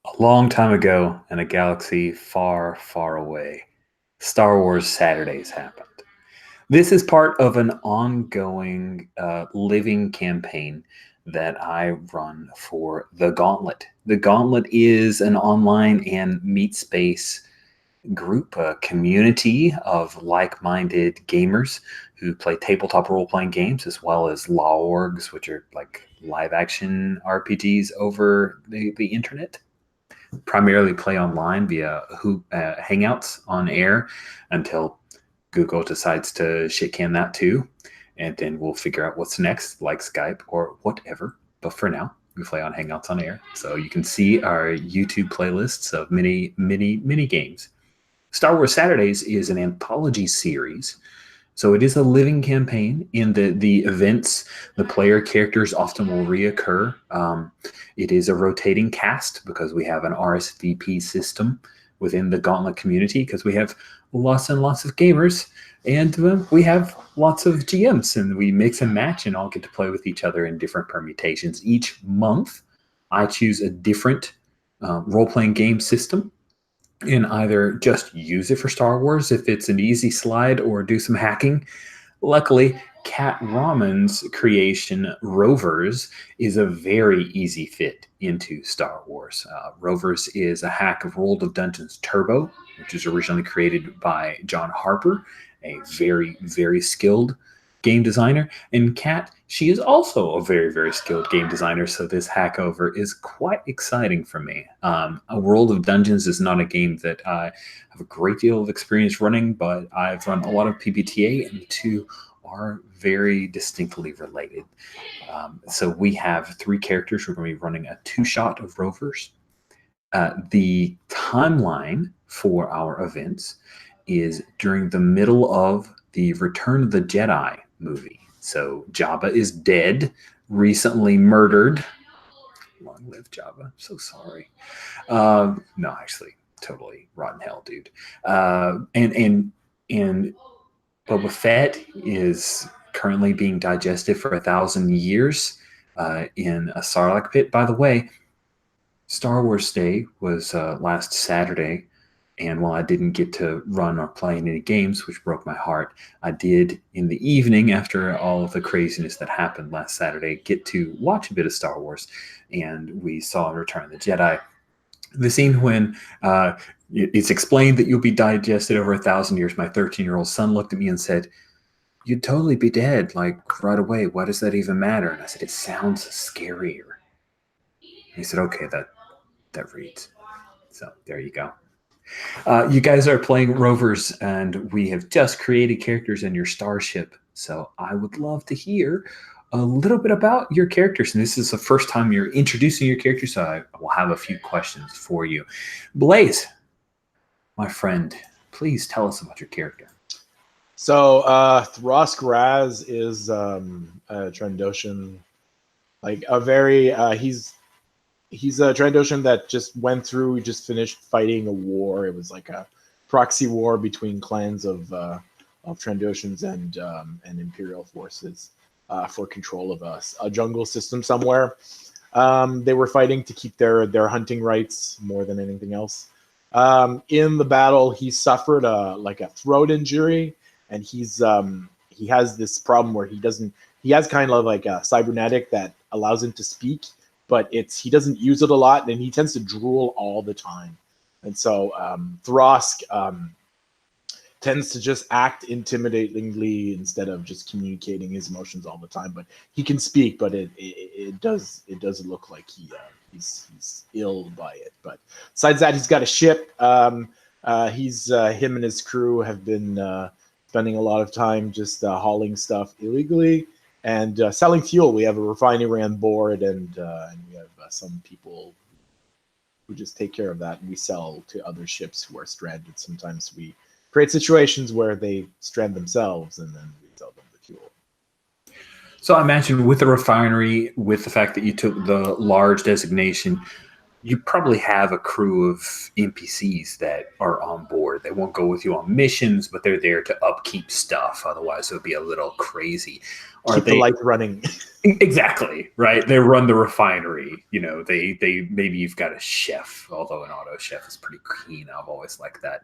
A long time ago in a galaxy far, far away, Star Wars Saturdays happened. This is part of an ongoing living campaign that I run for the Gauntlet. The Gauntlet is an online and meet space group, a community of like minded gamers who play tabletop role playing games as well as law orgs, which are like live action RPGs over the internet. Primarily play online via Hangouts on air until Google decides to shit can that too. And then we'll figure out what's next, like Skype or whatever. But for now, we play on Hangouts on air. So you can see our YouTube playlists of mini games. Star Wars Saturdays is an anthology series. So it is a living campaign in the events. The player characters often will reoccur. It is a rotating cast because we have an RSVP system within the Gauntlet community because we have lots and lots of gamers and we have lots of GMs and we mix and match and all get to play with each other in different permutations. Each month, I choose a different role-playing game system and either just use it for Star Wars if it's an easy slide or do some hacking. Luckily, Cat Ramen's creation, Rovers, is a very easy fit into Star Wars. Rovers is a hack of World of Dungeons Turbo, which was originally created by John Harper, a very, very skilled game designer. And Cat, she is also a very, very skilled game designer, so this hack over is quite exciting for me. A World of Dungeons is not a game that I have a great deal of experience running, but I've run a lot of PBTA, and the two are very distinctly related. So we have 3 characters. We're going to be running a 2-shot of Rovers. The timeline for our events is during the middle of the Return of the Jedi movie. So Jabba is dead, recently murdered. Long live Jabba. I'm so sorry. No, actually, totally rotten hell, dude. And Boba Fett is currently being digested for 1,000 years in a Sarlacc pit. By the way, Star Wars Day was last Saturday, and while I didn't get to run or play any games, which broke my heart, I did in the evening, after all of the craziness that happened last Saturday, get to watch a bit of Star Wars, and we saw Return of the Jedi. The scene when it's explained that you'll be digested over 1,000 years. My 13-year-old son looked at me and said, "You'd totally be dead, like right away. Why does that even matter?" And I said, "It sounds scarier." He said, "Okay, that reads." So there you go. You guys are playing Rovers, and we have just created characters in your starship. So I would love to hear a little bit about your characters. And this is the first time you're introducing your characters, so I will have a few questions for you. Blaze, my friend, please tell us about your character. So Throsk Raz is a Trandoshan, like a very he's a Trandoshan that just just finished fighting a war. It was like a proxy war between clans of Trandoshans and Imperial forces for control of a jungle system somewhere. They were fighting to keep their hunting rights more than anything else. In the battle, he suffered a throat injury, and he has this problem where he has kind of like a cybernetic that allows him to speak, but he doesn't use it a lot, and he tends to drool all the time. And so Throsk tends to just act intimidatingly instead of just communicating his emotions all the time. But he can speak, but it does look like he's ill by it. But besides that, he's got a ship. Him and his crew have been spending a lot of time just hauling stuff illegally and selling fuel. We have a refinery on board, and we have some people who just take care of that, and we sell to other ships who are stranded. Sometimes we create situations where they strand themselves, and then we sell them the fuel. So I imagine with the refinery, with the fact that you took the large designation, you probably have a crew of NPCs that are on board. They won't go with you on missions, but they're there to upkeep stuff. Otherwise, it would be a little crazy. Are Keep the they light running. exactly right? They run the refinery. They maybe you've got a chef, although an auto chef is pretty keen. I've always liked that.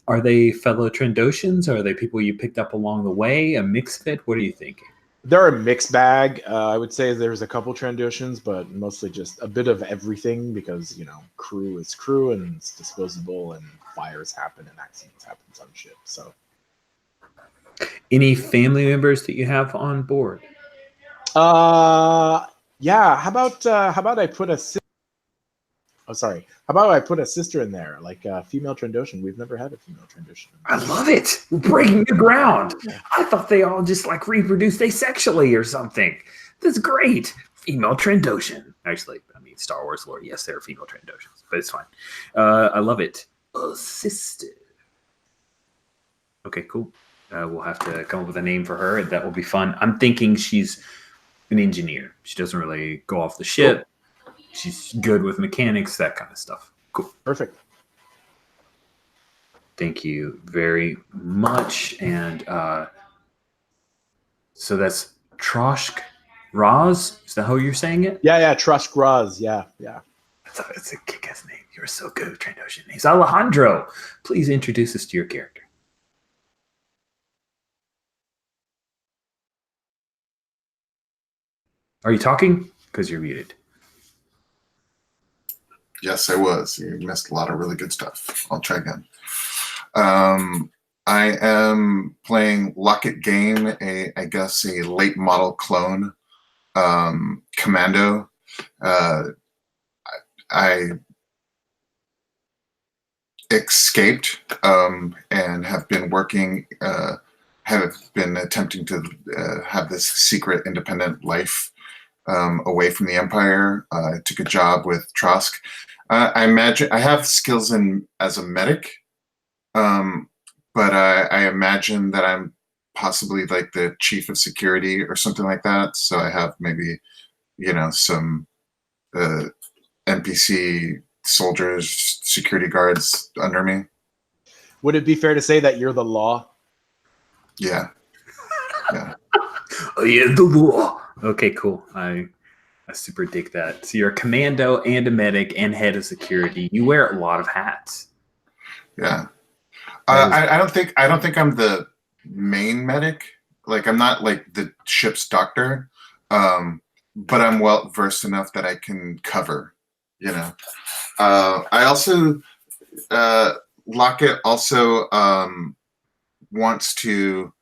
Are they fellow Trandoshans? Or are they people you picked up along the way? A mixed fit? What are you thinking? They're a mixed bag. I would say there's a couple Trandoshans, but mostly just a bit of everything because, crew is crew and it's disposable and fires happen and accidents happen on ship. So, Any family members that you have on board? yeah. How about I put a oh, sorry. How about I put a sister in there, like a female Trandoshan? We've never had a female Trandoshan. I love it. We're breaking new ground. I thought they all just like reproduced asexually or something. That's great. Female Trandoshan. Actually, I mean, Star Wars lore, yes, they're female Trandoshans, but it's fine. I love it. Assisted. Okay, cool. We'll have to come up with a name for her, and that will be fun. I'm thinking she's an engineer. She doesn't really go off the ship. Cool. She's good with mechanics, that kind of stuff. Cool. Perfect. Thank you very much. And so that's Troshk Raz. Is that how you're saying it? Yeah, Troshk Raz. Yeah. It's a kick-ass name. You're so good with Trandoshan names. Alejandro, please introduce us to your character. Are you talking? Because you're muted. Yes, I was. You missed a lot of really good stuff. I'll try again. I am playing Locket Game, I guess a late model clone commando. I escaped and have been working, have been attempting to have this secret independent life away from the Empire. I took a job with Trosk. I imagine I have skills as a medic, but I imagine that I'm possibly like the chief of security or something like that. So I have maybe, some NPC soldiers, security guards under me. Would it be fair to say that you're the law? Yeah. Oh yeah, the law. Okay, cool. I super dig that. So you're a commando and a medic and head of security. You wear a lot of hats. Yeah. I don't think I'm the main medic. Like I'm not like the ship's doctor, but I'm well versed enough that I can cover. I also Lockett also wants to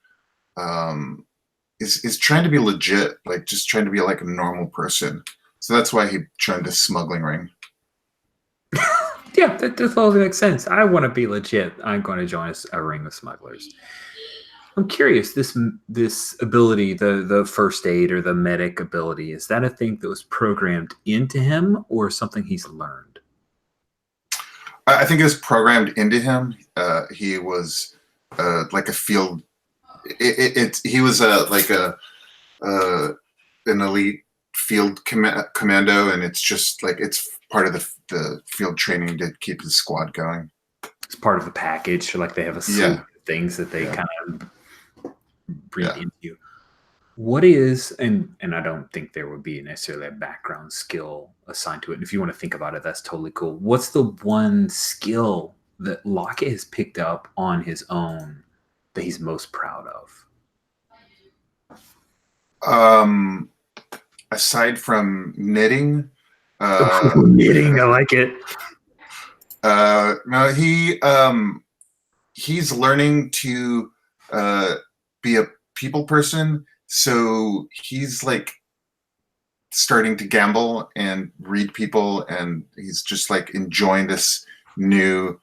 is trying to be legit, like just trying to be like a normal person. So that's why he joined this smuggling ring. Yeah, that totally makes sense. I want to be legit. I'm going to join a ring of smugglers. I'm curious, this ability, the first aid or the medic ability, is that a thing that was programmed into him or something he's learned? I think it was programmed into him. He was like a field. He was like an elite field commando, and it's just like it's part of the field training to keep the squad going. It's part of the package, like they have a suite of things that they kind of breed into you. What is, and I don't think there would be necessarily a background skill assigned to it. And if you want to think about it, that's totally cool. What's the one skill that Lockett has picked up on his own that he's most proud of? Aside from knitting, knitting, I like it. No, he's learning to be a people person. So he's like starting to gamble and read people, and he's just like enjoying this new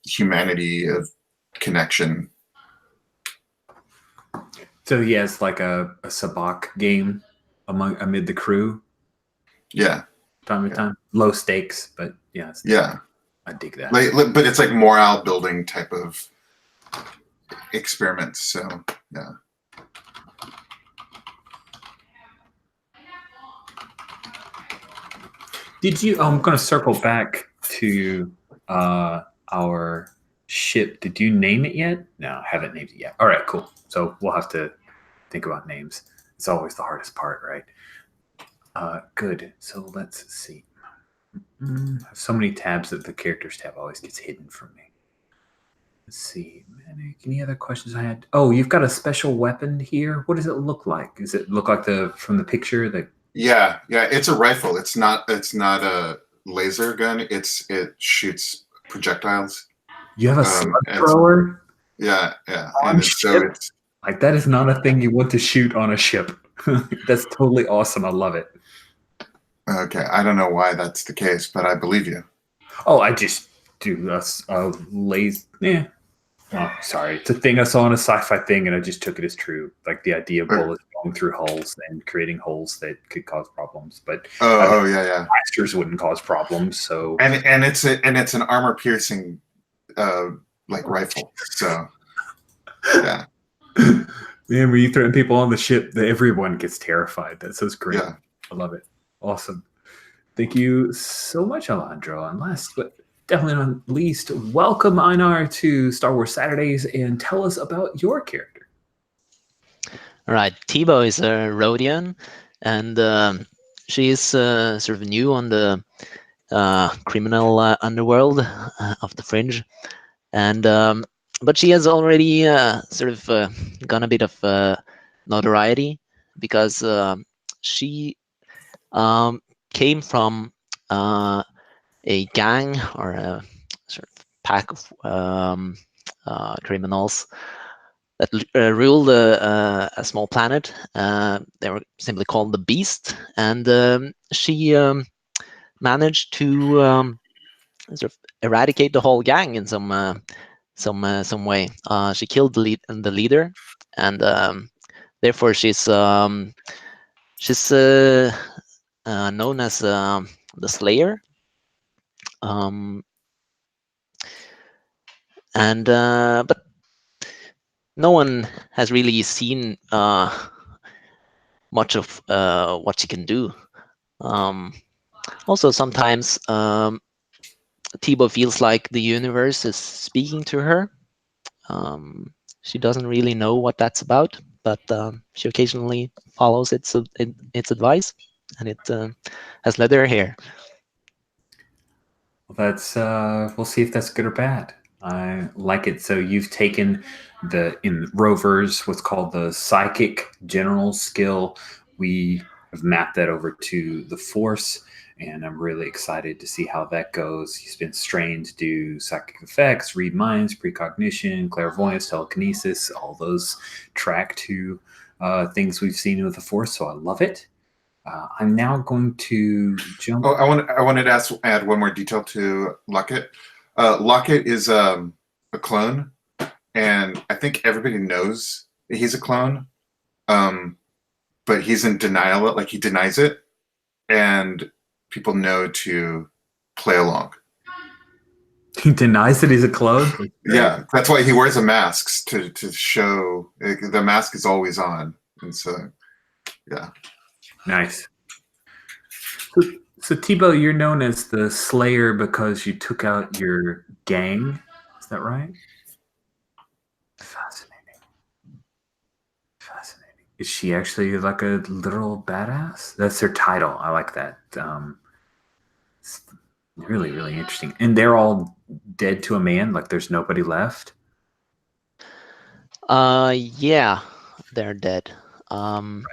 humanity of connection. So he has like a sabacc game amid the crew. Yeah. Time to time. Low stakes, but yeah. I dig that. But it's like morale building type of experiments. So yeah. Did you? I'm going to circle back to our ship. Did you name it yet? No, I haven't named it yet. All right, cool. So we'll have to think about names. It's always the hardest part, right? Good. So let's see. I have so many tabs that the characters tab always gets hidden from me. Let's see. Any other questions I had? Oh, you've got a special weapon here. What does it look like? Does it look like from the picture? Yeah, it's a rifle. It's not a laser gun. It shoots projectiles. You have a slug And thrower? yeah, On and ship? it's Like that is not a thing you want to shoot on a ship. That's totally awesome. I love it. okay. I don't know why that's the case, but I believe you. Oh, I just do a lazy. Yeah. Oh, sorry. It's a thing I saw in a sci-fi thing, and I just took it as true. Like the idea of bullets going through hulls and creating holes that could cause problems. But Yeah. blasters wouldn't cause problems. So And it's an armor piercing like rifle. So yeah. man, when you threaten people on the ship, everyone gets terrified. That sounds great. Yeah. I love it. Awesome. Thank you so much, Alejandro. And last but definitely not least, welcome Einar to Star Wars Saturdays and tell us about your character. All right, Tibo is a Rhodian, and she is sort of new on the criminal underworld of the Fringe, and but she has already sort of gone a bit of notoriety because she came from a gang or a sort of pack of criminals that ruled a small planet. They were simply called the Beast, and she managed to sort of eradicate the whole gang in some way. She killed the leader, and therefore she's known as the Slayer. And but no one has really seen much of what she can do. Also, sometimes Tibo feels like the universe is speaking to her. She doesn't really know what that's about, but she occasionally follows its advice, and it has led her here. Well, that's we'll see if that's good or bad. I like it. So you've taken in Rovers what's called the psychic general skill. We have mapped that over to the Force, and I'm really excited to see how that goes. You've been trained to do psychic effects, read minds, precognition, clairvoyance, telekinesis. All those track to things we've seen with the Force, so I love it. I'm now going to jump. Oh, I wanted to add one more detail to Lockett. Lockett is a clone, and I think everybody knows that he's a clone, but he's in denial. Like he denies it, and people know to play along. He denies that he's a clone? Yeah, that's why he wears a mask to show the mask is always on, and so yeah. Nice. So Tibo, you're known as the Slayer because you took out your gang. Is that right? Fascinating. Is she actually like a literal badass? That's her title. I like that. It's really, really interesting. And they're all dead to a man. Like there's nobody left. Yeah, they're dead. Right.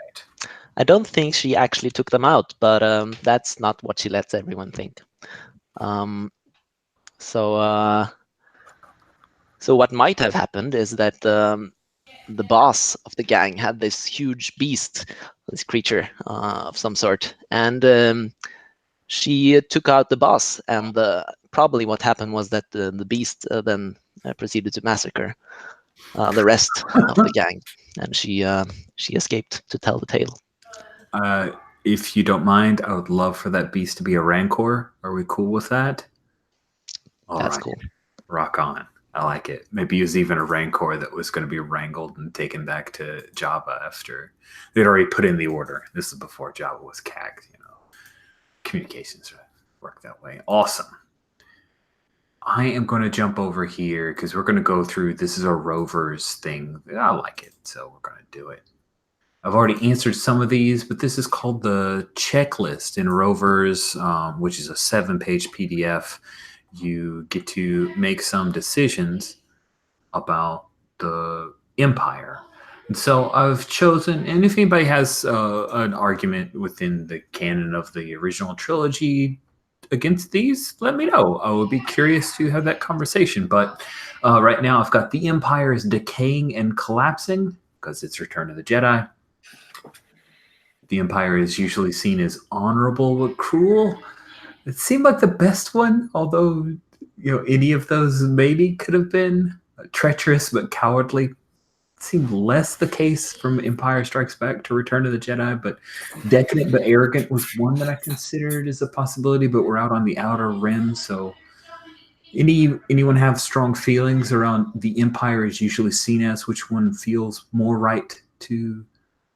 I don't think she actually took them out, but that's not what she lets everyone think. So what might have happened is that the boss of the gang had this huge beast, this creature of some sort, and she took out the boss. And probably what happened was that the beast then proceeded to massacre the rest of the gang, and she escaped to tell the tale. If you don't mind, I would love for that beast to be a Rancor. Are we cool with that? That's cool. Rock on. I like it. Maybe it was even a Rancor that was going to be wrangled and taken back to Jabba after they'd already put in the order. This is before Jabba was CAG, Communications work that way. Awesome. I am going to jump over here because we're going to go through. This is a Rovers thing. I like it, so we're going to do it. I've already answered some of these, but this is called the checklist in Rovers, which is a 7-page PDF. You get to make some decisions about the Empire. And so I've chosen, and if anybody has an argument within the canon of the original trilogy against these, let me know. I would be curious to have that conversation. But right now, I've got the Empire is decaying and collapsing because it's Return of the Jedi. The Empire is usually seen as honorable but cruel. It seemed like the best one, although any of those maybe could have been treacherous but cowardly. It seemed less the case from Empire Strikes Back to Return of the Jedi, but decadent but arrogant was one that I considered as a possibility, but we're out on the outer rim, so anyone have strong feelings around the Empire is usually seen as? Which one feels more right to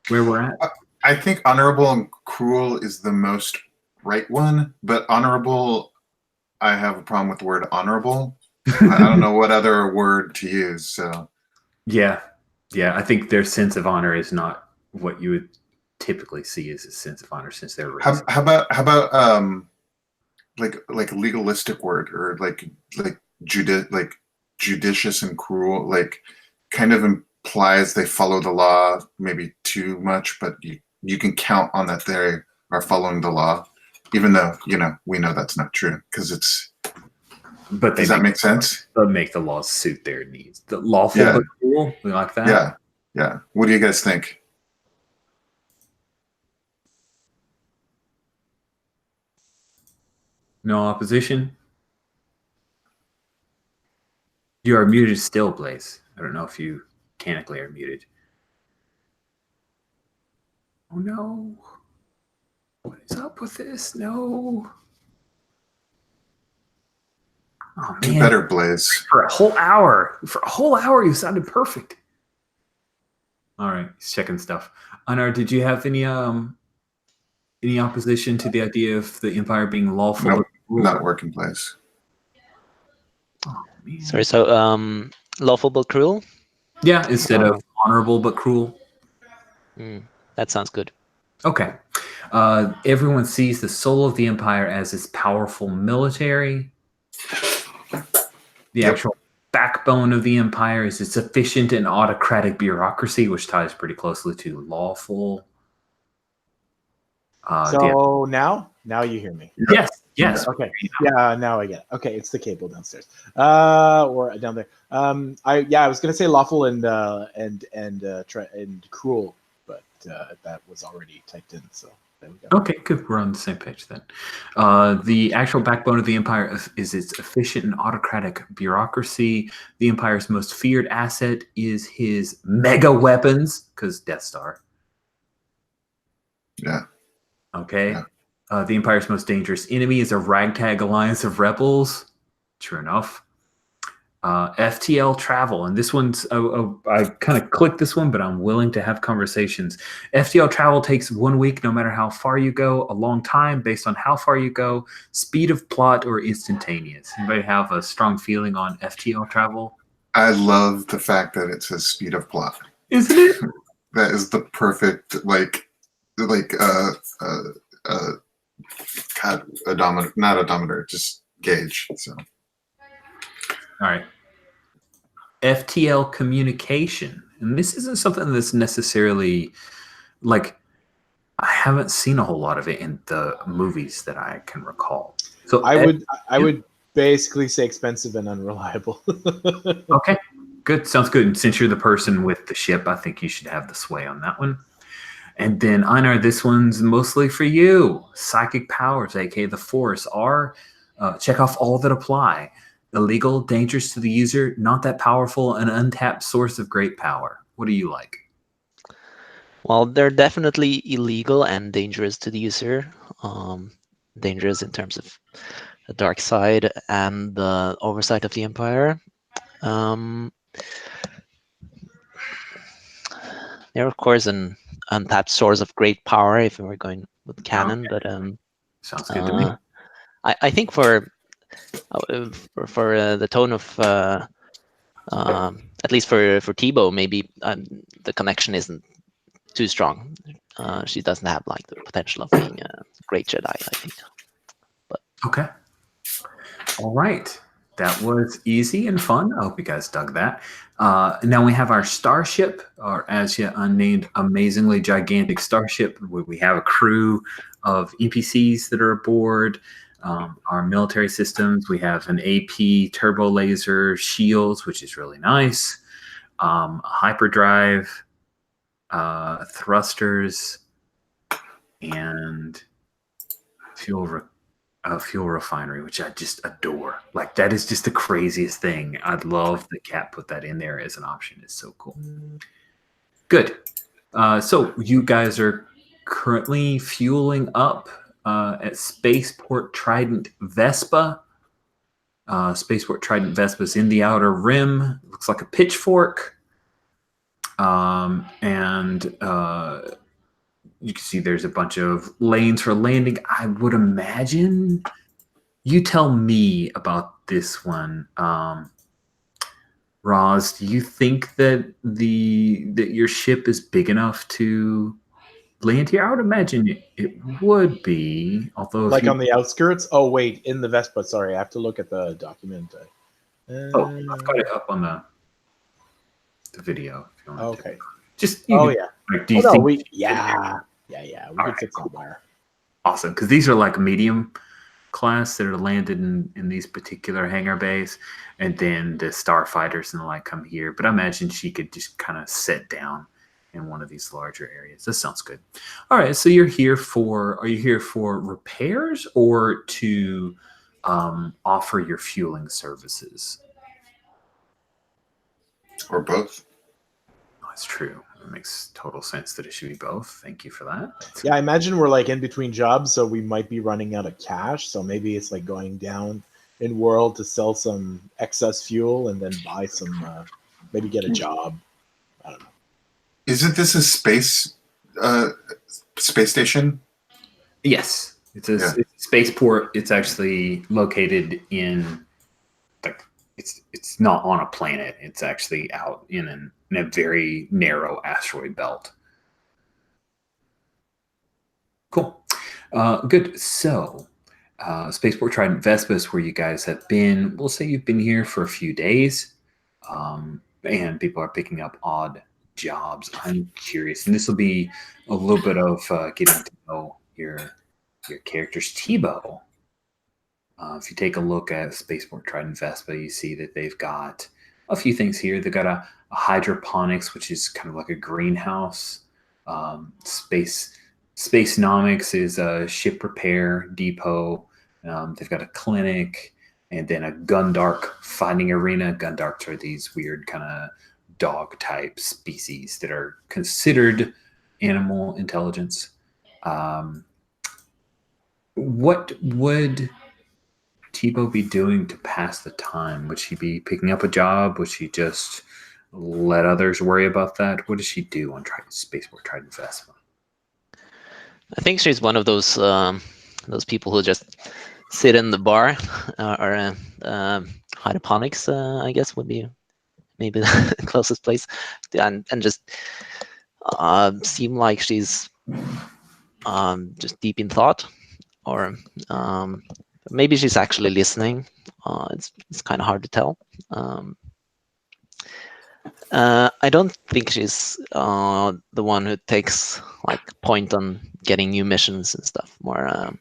where we're at? I think honorable and cruel is the most right one, but honorable, I have a problem with the word honorable. I don't know what other word to use. So yeah, I think their sense of honor is not what you would typically see as a sense of honor, since they're racist. how about like a legalistic word, or like judicious and cruel, like kind of implies they follow the law maybe too much, but you can count on that they are following the law, even though we know that's not true because it's. But does that make sense? They make the laws suit their needs. The lawful but cruel, we like that. Yeah. What do you guys think? No opposition. You are muted still, Blaze. I don't know if you mechanically are muted. Oh no. What is up with this? No. Oh man. Do better, Blaze. For a whole hour. You sounded perfect. All right, he's checking stuff. Anar, did you have any opposition to the idea of the Empire being lawful? Nope, not working, Blaze. Oh man. Sorry, so lawful but cruel? Yeah, instead of honorable but cruel. That sounds good. Okay. Everyone sees the soul of the Empire as its powerful military. The actual backbone of the Empire is its efficient and autocratic bureaucracy, which ties pretty closely to lawful. Now you hear me. Yes. Okay. Yeah, now I get it. Okay, it's the cable downstairs. Or down there. I was gonna say lawful and cruel, but that was already typed in, so there we go. Okay, good. We're on the same page then. The actual backbone of the Empire is its efficient and autocratic bureaucracy. The Empire's most feared asset is his mega weapons, because Death Star. Yeah. Okay. Yeah. The Empire's most dangerous enemy is a ragtag alliance of rebels. True enough. FTL travel, and this one's I kind of clicked this one, but I'm willing to have conversations. FTL travel takes 1 week, no matter how far you go. A long time based on how far you go. Speed of plot or instantaneous. Anybody have a strong feeling on FTL travel? I love the fact that it says speed of plot. Isn't it? That is the perfect odometer, not odometer, just gauge. So. All right. FTL communication. And this isn't something that's necessarily I haven't seen a whole lot of it in the movies that I can recall. So I would basically say expensive and unreliable. Okay, good. Sounds good. And since you're the person with the ship, I think you should have the sway on that one. And then Einar, this one's mostly for you. Psychic powers, aka the Force, are check off all that apply. Illegal, dangerous to the user, not that powerful, an untapped source of great power. What do you like? Well, they're definitely illegal and dangerous to the user. Dangerous in terms of the dark side and the oversight of the Empire. They're, of course, an untapped source of great power if we were going with canon, Okay. but Sounds good to me. I think for the tone of at least for Tebow, maybe the connection isn't too strong. She doesn't have like the potential of being a great Jedi, I think. Okay. All right. That was easy and fun. I hope you guys dug that. Now we have our starship, our as yet unnamed, amazingly gigantic starship. We have a crew of NPCs that are aboard. Our military systems. We have an AP turbo laser shields, which is really nice. Hyperdrive, thrusters, and fuel refinery, which I just adore. Like that is just the craziest thing. I'd love that Cat put that in there as an option. It's so cool. Good. So you guys are currently fueling up at Spaceport Trident Vespa. Spaceport Trident Vespa is in the outer rim. Looks like a pitchfork. And you can see there's a bunch of lanes for landing. I would imagine. You tell me about this one, Roz. Do you think that that your ship is big enough to land here? I would imagine it would be. Although, Like on the outskirts. Oh wait, in the Vespa. Sorry, I have to look at the document. I've got it up on the video. If you want to Okay. Just Oh can, yeah. Like, do you think? We could fit somewhere. Awesome, because these are like medium class that are landed in these particular hangar bays, and then the starfighters and the like come here. But I imagine she could just kind of sit down in one of these larger areas. That sounds good. All right, so are you here for repairs or to offer your fueling services? Or both. That's true. It makes total sense that it should be both. Thank you for that. Yeah, I imagine we're like in between jobs, so we might be running out of cash. So maybe it's like going down in world to sell some excess fuel and then buy some, maybe get a job. I don't know. Isn't this a space station? Yes, it's a spaceport. It's actually located in like it's not on a planet. It's actually out in a very narrow asteroid belt. Cool. Good. So, Spaceport Trident Vespa is where you guys have been. We'll say you've been here for a few days, and people are picking up odd jobs. I'm curious, and this will be a little bit of getting to know your character's Tebow. If you take a look at Spaceport Trident Vespa, you see that they've got a few things here. They've got a hydroponics, which is kind of like a greenhouse. Spacenomics is a ship repair depot. They've got a clinic and then a Gundark fighting arena. Gundarks are these weird kind of dog type species that are considered animal intelligence. What would Tebow be doing to pass the time? Would she be picking up a job? Would she just let others worry about that? What does she do on Spaceport Trident Vespa? I think she's one of those people who just sit in the bar or hydroponics. I guess would be maybe the closest place, and just seem like she's just deep in thought, or maybe she's actually listening. It's kind of hard to tell. I don't think she's the one who takes like point on getting new missions and stuff. More,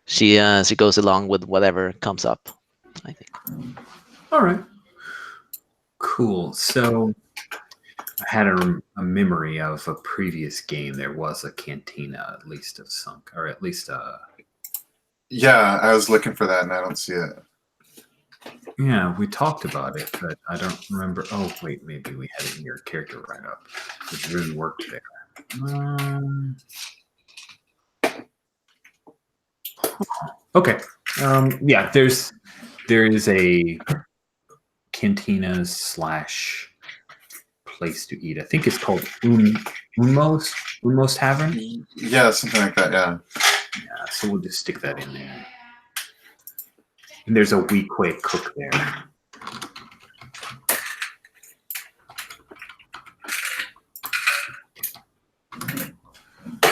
she goes along with whatever comes up, I think. All right, cool. So I had a memory of a previous game. There was a cantina, at least of sunk, or at least Yeah, I was looking for that and I don't see it. Yeah, we talked about it, but I don't remember. Oh, wait, maybe we had it in your character write-up, which really worked there. Okay. Yeah, there is a cantina / place to eat. I think it's called Umos Tavern. Yeah, something like that. Yeah. Yeah, so we'll just stick that in there. And there's a weak way cook there.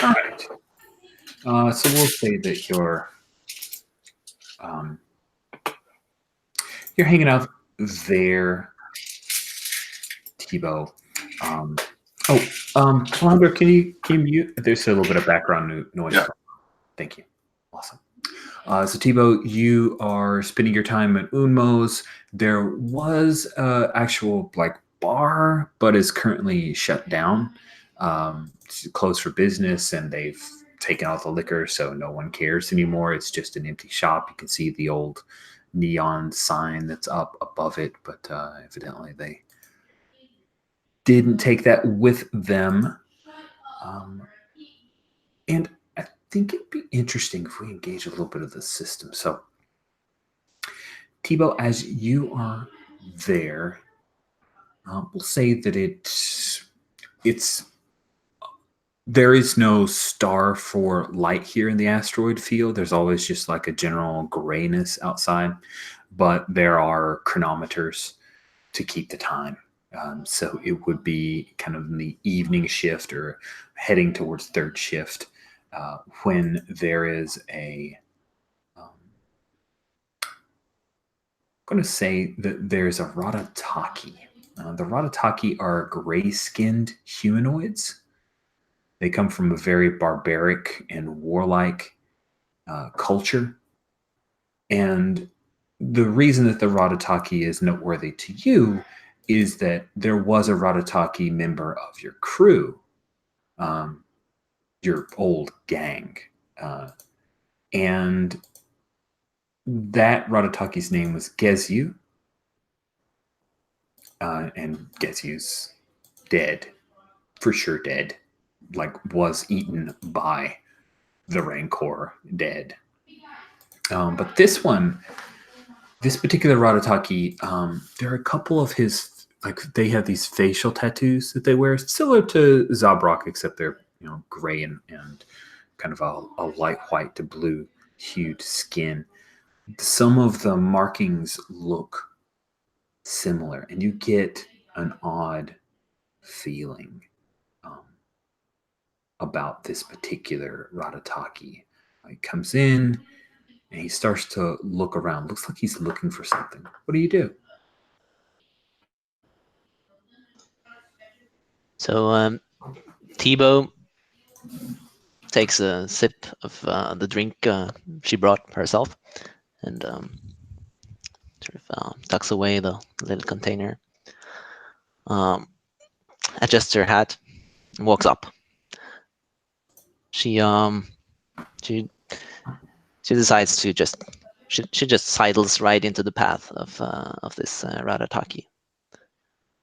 All right. So we'll say that you're hanging out there, Tebow. Flounder, can you mute? There's a little bit of background noise. Yeah. Thank you. Awesome. So Tebow, you are spending your time at Unmo's. There was a actual like bar, but is currently shut down. It's closed for business, and they've taken out the liquor, so no one cares anymore. It's just an empty shop. You can see the old neon sign that's up above it, but evidently they didn't take that with them. And I think it'd be interesting if we engage a little bit of the system. So, Tebow, as you are there, we'll say that it's there is no star for light here in the asteroid field. There's always just like a general grayness outside, but there are chronometers to keep the time. So it would be kind of in the evening shift or heading towards third shift when there is a. I'm going to say that there's a Ratataki. The Ratataki are gray-skinned humanoids. They come from a very barbaric and warlike culture. And the reason that the Ratataki is noteworthy to you is that there was a Ratataki member of your crew, your old gang. And that Ratataki's name was Gezu. And Gezu's dead. For sure dead. Like, was eaten by the Rancor, dead. But this particular Ratataki, there are a couple of his, like, they have these facial tattoos that they wear, similar to Zabrak, except they're, gray and kind of a light white to blue hued skin. Some of the markings look similar, and you get an odd feeling about this particular Ratataki. He comes in and he starts to look around. Looks like he's looking for something. What do you do? So Tebow takes a sip of the drink she brought herself and sort of tucks away the little container, adjusts her hat, and walks up. She decides to she just sidles right into the path of this Ratataki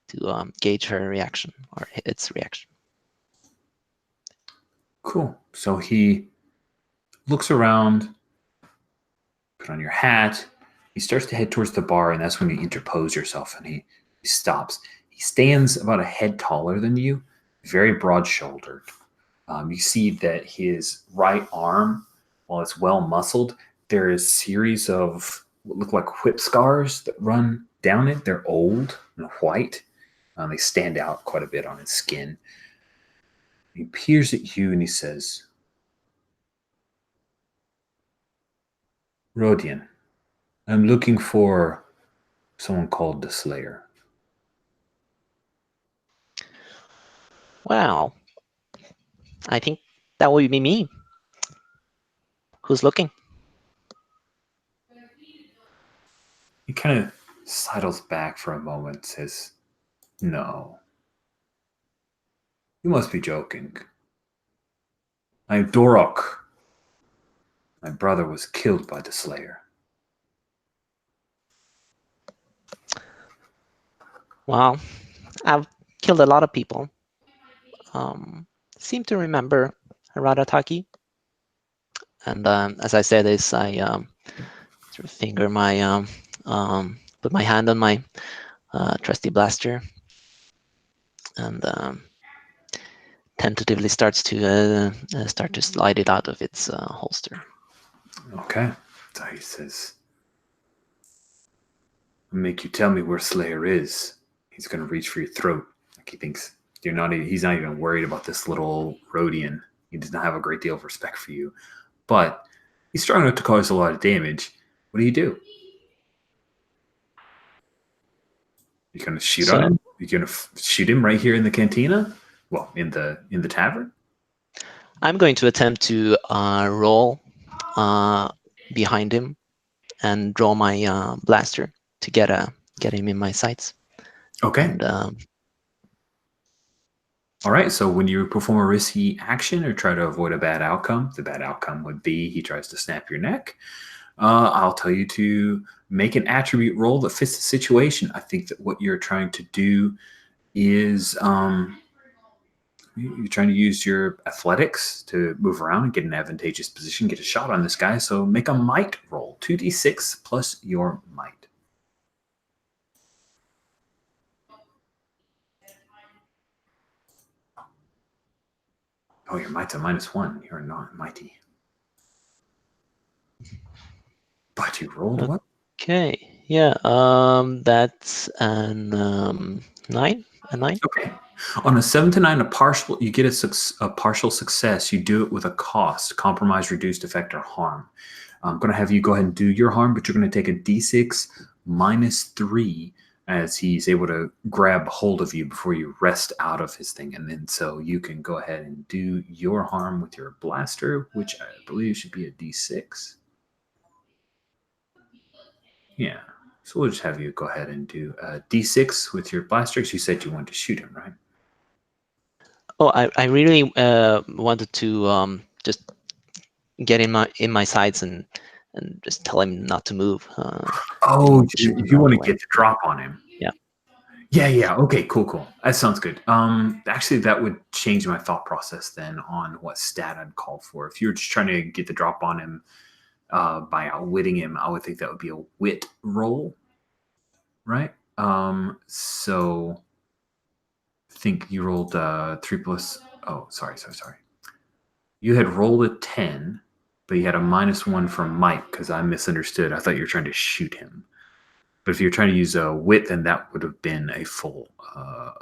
to gauge her reaction or its reaction. Cool. So he looks around, put on your hat. He starts to head towards the bar, and that's when you interpose yourself, and he stops. He stands about a head taller than you, very broad-shouldered. You see that his right arm, while it's well muscled, there is a series of what look like whip scars that run down it. They're old and white. They stand out quite a bit on his skin. He peers at you and he says, Rodian, I'm looking for someone called the Slayer. Well, I think that would be me. Who's looking? He kind of sidles back for a moment, says, No. You must be joking. I'm Dorok. My brother was killed by the Slayer. Well, I've killed a lot of people. Seem to remember Ratataki. And as I said this, I sort of finger my put my hand on my trusty blaster and tentatively starts to slide it out of its holster. Okay. So he says, "Make you tell me where Slayer is." He's going to reach for your throat. Like he thinks you're not. He's not even worried about this little Rhodian. He does not have a great deal of respect for you, but he's strong enough to cause a lot of damage. What do? You going to shoot on him? You're going to shoot him right here in the cantina? Well, in the tavern? I'm going to attempt to roll behind him and draw my blaster to get him in my sights. Okay. And, all right. So when you perform a risky action or try to avoid a bad outcome, the bad outcome would be he tries to snap your neck. I'll tell you to make an attribute roll that fits the situation. I think that what you're trying to do is you're trying to use your athletics to move around and get an advantageous position, get a shot on this guy. So make a might roll, 2d6 plus your might. Oh, your might's a -1. You're not mighty. But you rolled what? Okay. Yeah. That's an 9. A 9. Okay. On a 7 to 9, you get a partial success. You do it with a cost: compromise, reduced effect, or harm. I'm going to have you go ahead and do your harm, but you're going to take a d6 -3 as he's able to grab hold of you before you rest out of his thing. And then so you can go ahead and do your harm with your blaster, which I believe should be a d6. Yeah. So we'll just have you go ahead and do a d6 with your blaster, because you said you wanted to shoot him, right? Oh, I really wanted to just get in my sights and just tell him not to move. Oh, you want to get the drop on him? Yeah. Yeah. Okay, cool. That sounds good. Actually, that would change my thought process then on what stat I'd call for. If you're just trying to get the drop on him by outwitting him, I would think that would be a wit roll, right? So I think you rolled 3 plus. Oh, sorry. You had rolled a 10, but you had a -1 from might because I misunderstood. I thought you were trying to shoot him. But if you're trying to use a wit, then that would have been a full,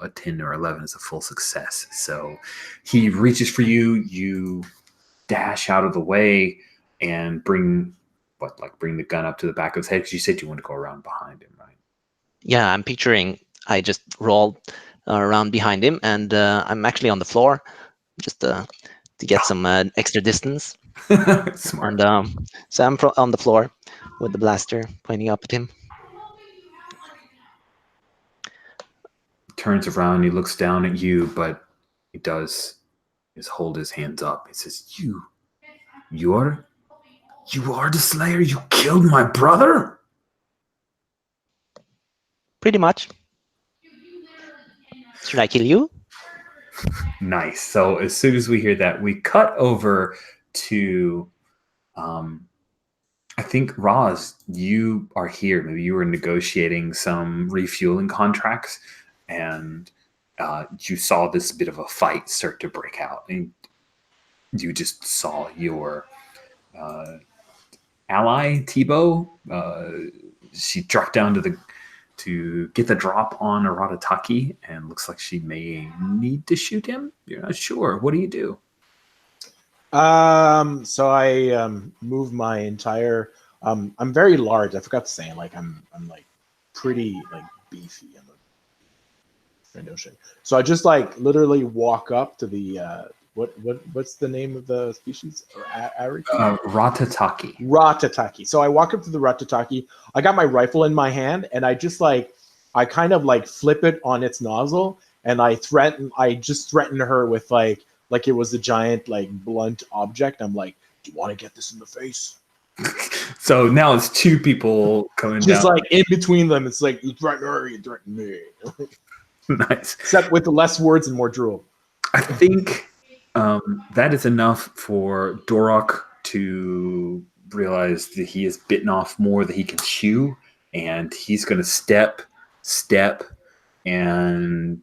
a 10 or 11 is a full success. So he reaches for you, you dash out of the way and bring the gun up to the back of his head, because you said you want to go around behind him, right? Yeah, I'm picturing I just rolled around behind him, and I'm actually on the floor just to get some extra distance. Smart. And so I'm on the floor with the blaster pointing up at him. Turns around, he looks down at you, but he does is hold his hands up. He says, You are the Slayer? You killed my brother? Pretty much. Should I kill you? Nice. So as soon as we hear that, we cut over to I think, Roz, you are here. Maybe you were negotiating some refueling contracts, and you saw this bit of a fight start to break out, and you just saw your ally Tebow. She dropped down to get the drop on Aratataki, and looks like she may need to shoot him. You're not sure. What do you do? So I move my entire. I'm very large. I forgot to say, like I'm like pretty like beefy. I'm a Trandoshan. So I just like literally walk up to the what's the name of the species? Ratataki. Ratataki. So I walk up to the Ratataki. I got my rifle in my hand, and I just like I kind of like flip it on its nozzle, and I just threaten her with like it was a giant like blunt object. I'm like, do you want to get this in the face? So now it's two people coming just down. like in between them. It's like, you threaten her, you threaten me. Nice. Except with less words and more drool. I think that is enough for Dorok to realize that he has bitten off more than he can chew, and he's going to step, and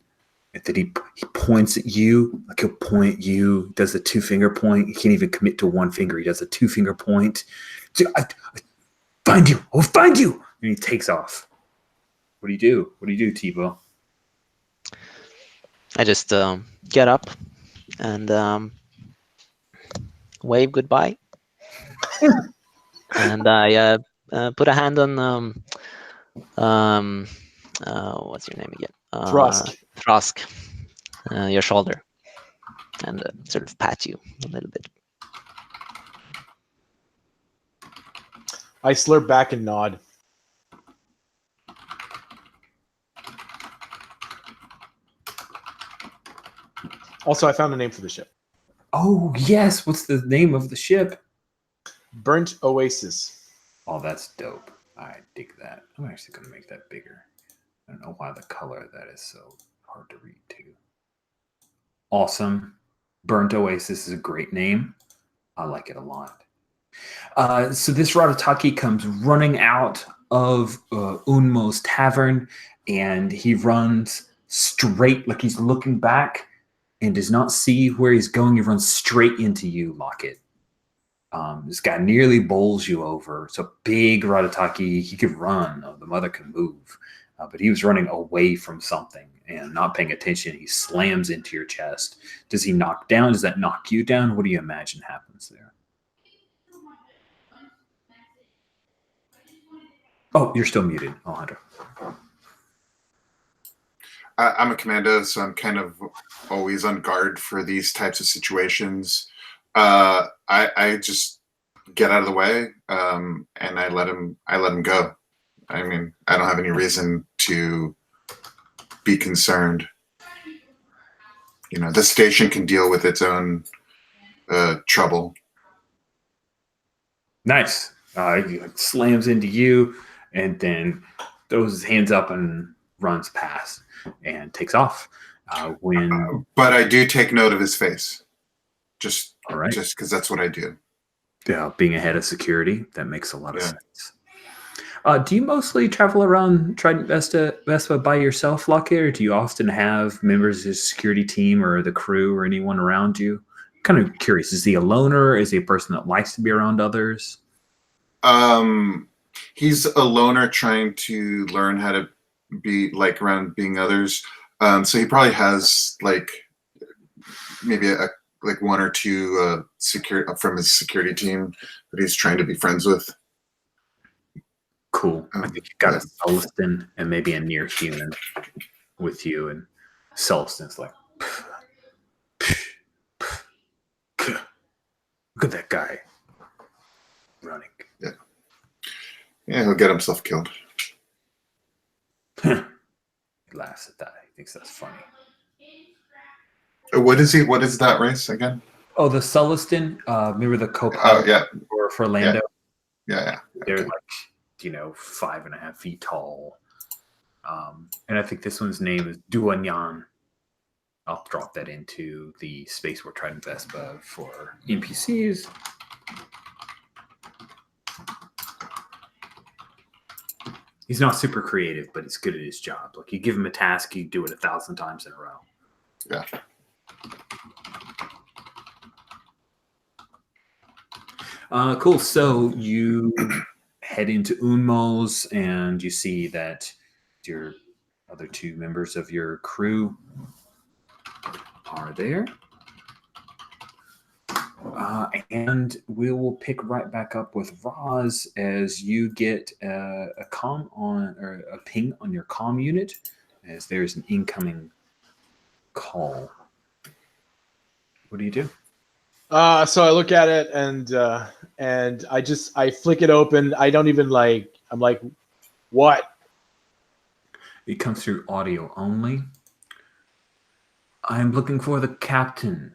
And then he points at you, like he'll point at you, does a 2-finger point. He can't even commit to 1 finger. He does a 2-finger point. I find you. I'll find you. And he takes off. What do you do? What do you do, Tebow? I just get up and wave goodbye. And I put a hand on what's your name again? Thrusk. Thrusk, your shoulder, and sort of pat you a little bit. I slurp back and nod. Also, I found a name for the ship. Oh, yes. What's the name of the ship? Burnt Oasis. Oh, that's dope. I dig that. I'm actually going to make that bigger. I don't know why the color of that is so hard to read, too. Awesome. Burnt Oasis is a great name. I like it a lot. So this Ratataki comes running out of Unmo's tavern, and he runs straight, like he's looking back and does not see where he's going. He runs straight into you, Lockett. This guy nearly bowls you over. It's a big Ratataki. He could run. The mother can move. But he was running away from something and not paying attention. He slams into your chest. Does he knock down? Does that knock you down? What do you imagine happens there? Oh, you're still muted, Alejandro. I'm a commando, so I'm kind of always on guard for these types of situations. I just get out of the way, and I let him go. I mean, I don't have any reason to be concerned. You know, the station can deal with its own trouble. Nice. He slams into you and then throws his hands up and runs past and takes off. But I do take note of his face, just All right. just because that's what I do. Yeah, being ahead of security, that makes a lot of sense. Do you mostly travel around Trident Vespa by yourself, Lockett, or do you often have members of the security team or the crew or anyone around you? Kind of curious. Is he a loner? Is he a person that likes to be around others? He's a loner trying to learn how to be like around being others. So he probably has like maybe like 1 or 2 from his security team that he's trying to be friends with. Cool. I think you got a Celestin and maybe a near human with you, and Celestin's like, look at that guy running. Yeah, he'll get himself killed. He laughs at that. He thinks that's funny. What is he? What is that race again? Oh, the Celestin. Remember the co-pilot? Oh, yeah. For Lando. Yeah. They're Okay. like, 5.5 feet tall. And I think this one's name is Duanyan. I'll drop that into the Space War Trident Vespa for NPCs. He's not super creative, but he's good at his job. Like, you give him a task, you do it 1,000 times in a row. Yeah. Cool. So you head into Unmo's, and you see that your other 2 members of your crew are there. And we will pick right back up with Roz as you get a ping on your comm unit as there's an incoming call. What do you do? So I look at it and I flick it open. I don't even I'm like, what? It comes through audio only. I'm looking for the captain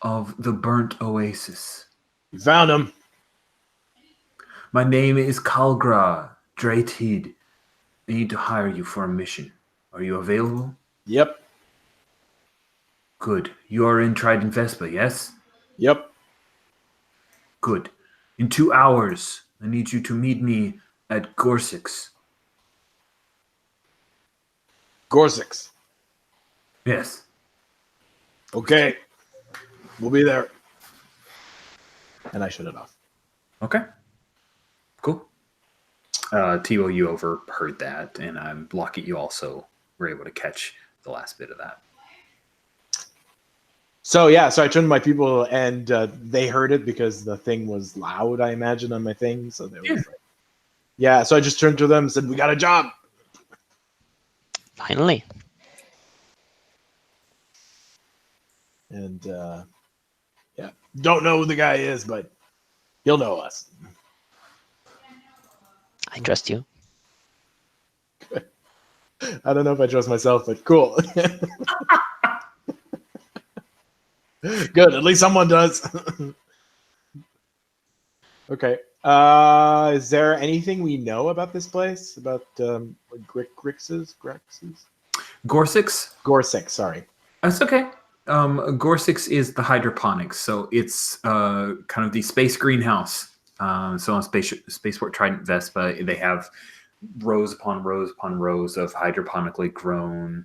of the Burnt Oasis. You found him. My name is Kalgra Dreatid. I need to hire you for a mission. Are you available? Yep. Good. You are in Trident Vespa, yes? Yep. Good. In 2 hours, I need you to meet me at Gorsix. Gorsix. Yes. Okay. We'll be there. And I shut it off. Okay. Cool. Tio, you overheard that, and I'm lucky you also were able to catch the last bit of that. So yeah, so I turned to my people, and they heard it because the thing was loud, I imagine, on my thing. So they were just like, yeah. So I just turned to them and said, "We got a job." Finally. And yeah, don't know who the guy is, but he'll know us. I trust you. I don't know if I trust myself, but cool. Good. At least someone does. Okay. Is there anything we know about this place? About Grix's? Gorsix? Gorsix, sorry. That's okay. Gorsix is the hydroponics, so it's kind of the space greenhouse. So on Spaceport Trident Vespa, they have rows upon rows upon rows of hydroponically grown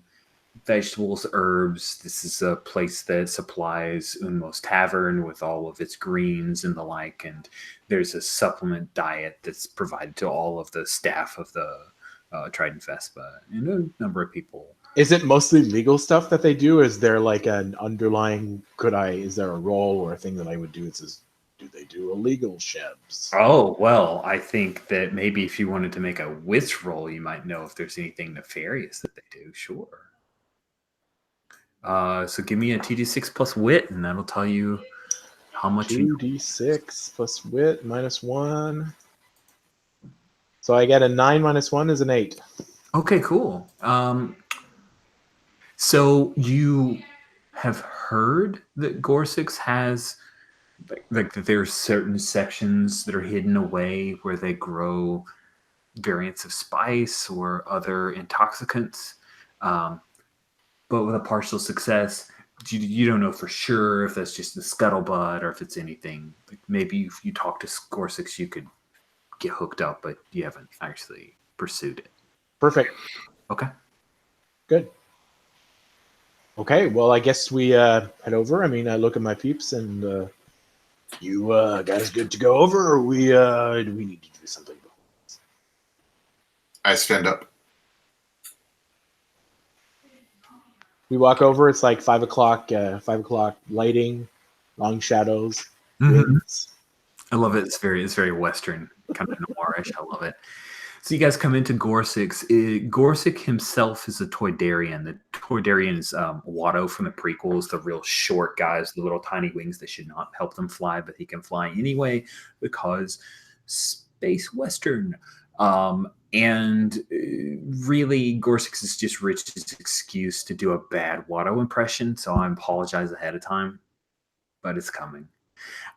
vegetables, herbs. This is a place that supplies Unmo's Tavern with all of its greens and the like, and there's a supplement diet that's provided to all of the staff of the Trident Vespa, and a number of people. Is it mostly legal stuff that they do? Is there like an underlying, is there a role or a thing that I would do? It says, do they do illegal shibs? Oh, well, I think that maybe if you wanted to make a wits roll, you might know if there's anything nefarious that they do. Sure. So give me a 2d6 plus wit, and that'll tell you how much 2d6 plus wit minus 1. So I get a 9 minus 1 is an 8. Okay, cool. So you have heard that Gorsix has like that there's certain sections that are hidden away where they grow variants of spice or other intoxicants. But with a partial success, you don't know for sure if that's just the scuttlebutt or if it's anything. Like maybe if you talk to Gorsix, you could get hooked up, but you haven't actually pursued it. Perfect. Okay. Good. Okay, well, I guess we head over. I mean, I look at my peeps, and you guys good to go over, or do we need to do something? I stand up. We walk over. It's like 5 o'clock. 5 o'clock lighting, long shadows, winds. I love it. It's very Western, kind of noirish. I love it. So you guys come into Gorsix. Gorsix himself is a Toydarian. The Toydarian is WoDu from the prequels, the real short guys, the little tiny wings that should not help them fly, but he can fly anyway because space Western. And really, Gorsix is just Rich's excuse to do a bad WoDu impression, so I apologize ahead of time, but it's coming.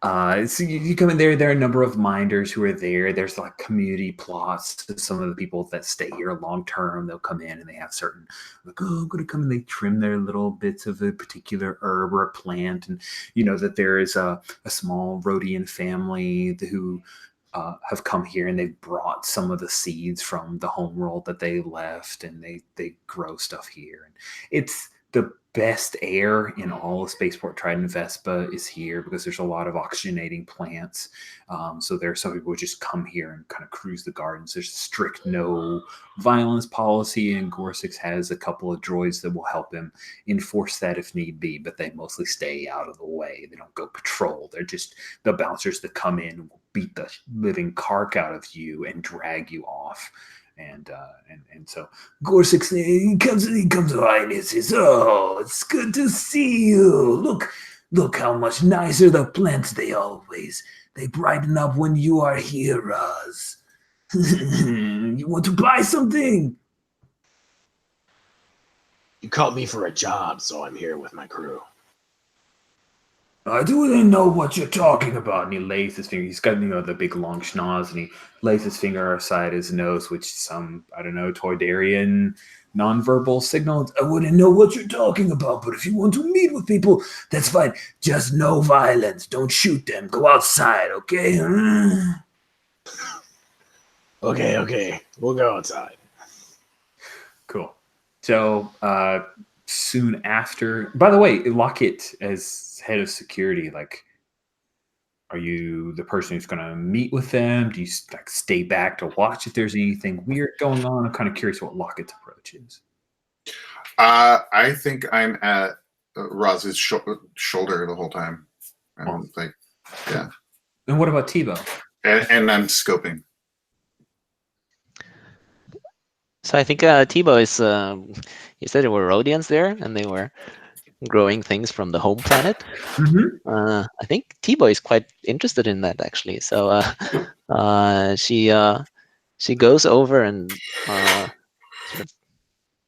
So you come in there are a number of minders who are there. There's like community plots. Some of the people that stay here long term, they'll come in and they have certain like, oh, I'm going to come and they trim their little bits of a particular herb or a plant. And you know that there is a small Rhodian family who have come here and they've brought some of the seeds from the homeworld that they left, and they grow stuff here. And it's the best air in all of Spaceport Trident Vespa is here because there's a lot of oxygenating plants. So there are some people who just come here and kind of cruise the gardens. There's a strict no violence policy, and Gorsix has a couple of droids that will help him enforce that if need be, but they mostly stay out of the way. They don't go patrol. They're just the bouncers that come in will beat the living cark out of you and drag you off. And so Gorsix he comes by and he says, "Oh, it's good to see you. Look how much nicer the plants they brighten up when you are here, Raz. You want to buy something?" You called me for a job, so I'm here with my crew. I don't know what you're talking about. And he lays his finger. He's got, the big long schnoz, and he lays his finger aside his nose, which is some, I don't know, Toydarian nonverbal signal. I wouldn't know what you're talking about, but if you want to meet with people, that's fine. Just no violence. Don't shoot them. Go outside, okay? Okay. We'll go outside. Cool. So soon after. By the way, Lockett, as head of security, like, are you the person who's going to meet with them? Do you like stay back to watch if there's anything weird going on? I'm kind of curious what Lockett's approach is. I think I'm at Roz's shoulder the whole time, and like, yeah. And what about Tebow? And I'm scoping. So I think Tebow is. You said there were Rhodians there, and they were growing things from the home planet. Mm-hmm. I think Tebow is quite interested in that actually. So she goes over and sort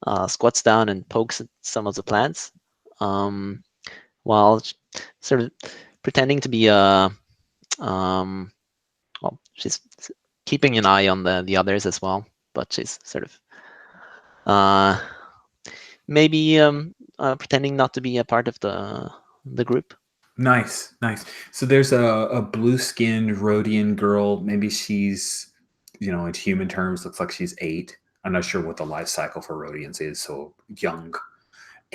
of squats down and pokes at some of the plants, while sort of pretending to be well, she's keeping an eye on the others as well, but she's sort of maybe pretending not to be a part of the group. Nice. So there's a blue-skinned Rhodian girl. Maybe she's, in human terms, looks like she's 8. I'm not sure what the life cycle for Rhodians is, so young.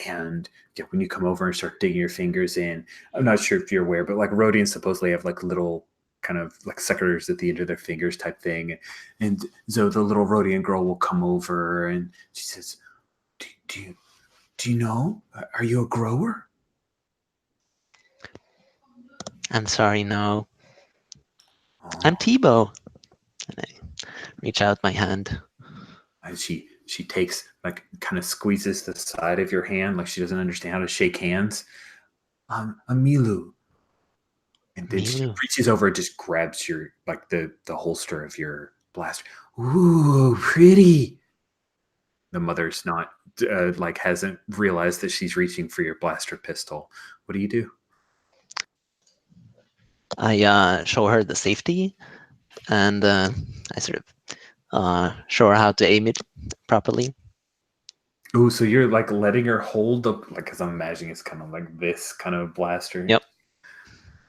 And yeah, when you come over and start digging your fingers in, I'm not sure if you're aware, but like Rhodians supposedly have like little kind of like suckers at the end of their fingers type thing. And so the little Rhodian girl will come over and she says, do you know? Are you a grower? I'm sorry, no. Oh. I'm Tebow. And I reach out my hand. And she takes, like, kind of squeezes the side of your hand like she doesn't understand how to shake hands. I'm Milu. And then she Milu. reaches over and just grabs your, like, the holster of your blaster. Ooh, pretty. The mother's not, like, hasn't realized that she's reaching for your blaster pistol. What do you do? I show her the safety, and I sort of show her how to aim it properly. Ooh, so you're like letting her hold up, like, because I'm imagining it's kind of like this kind of blaster. Yep.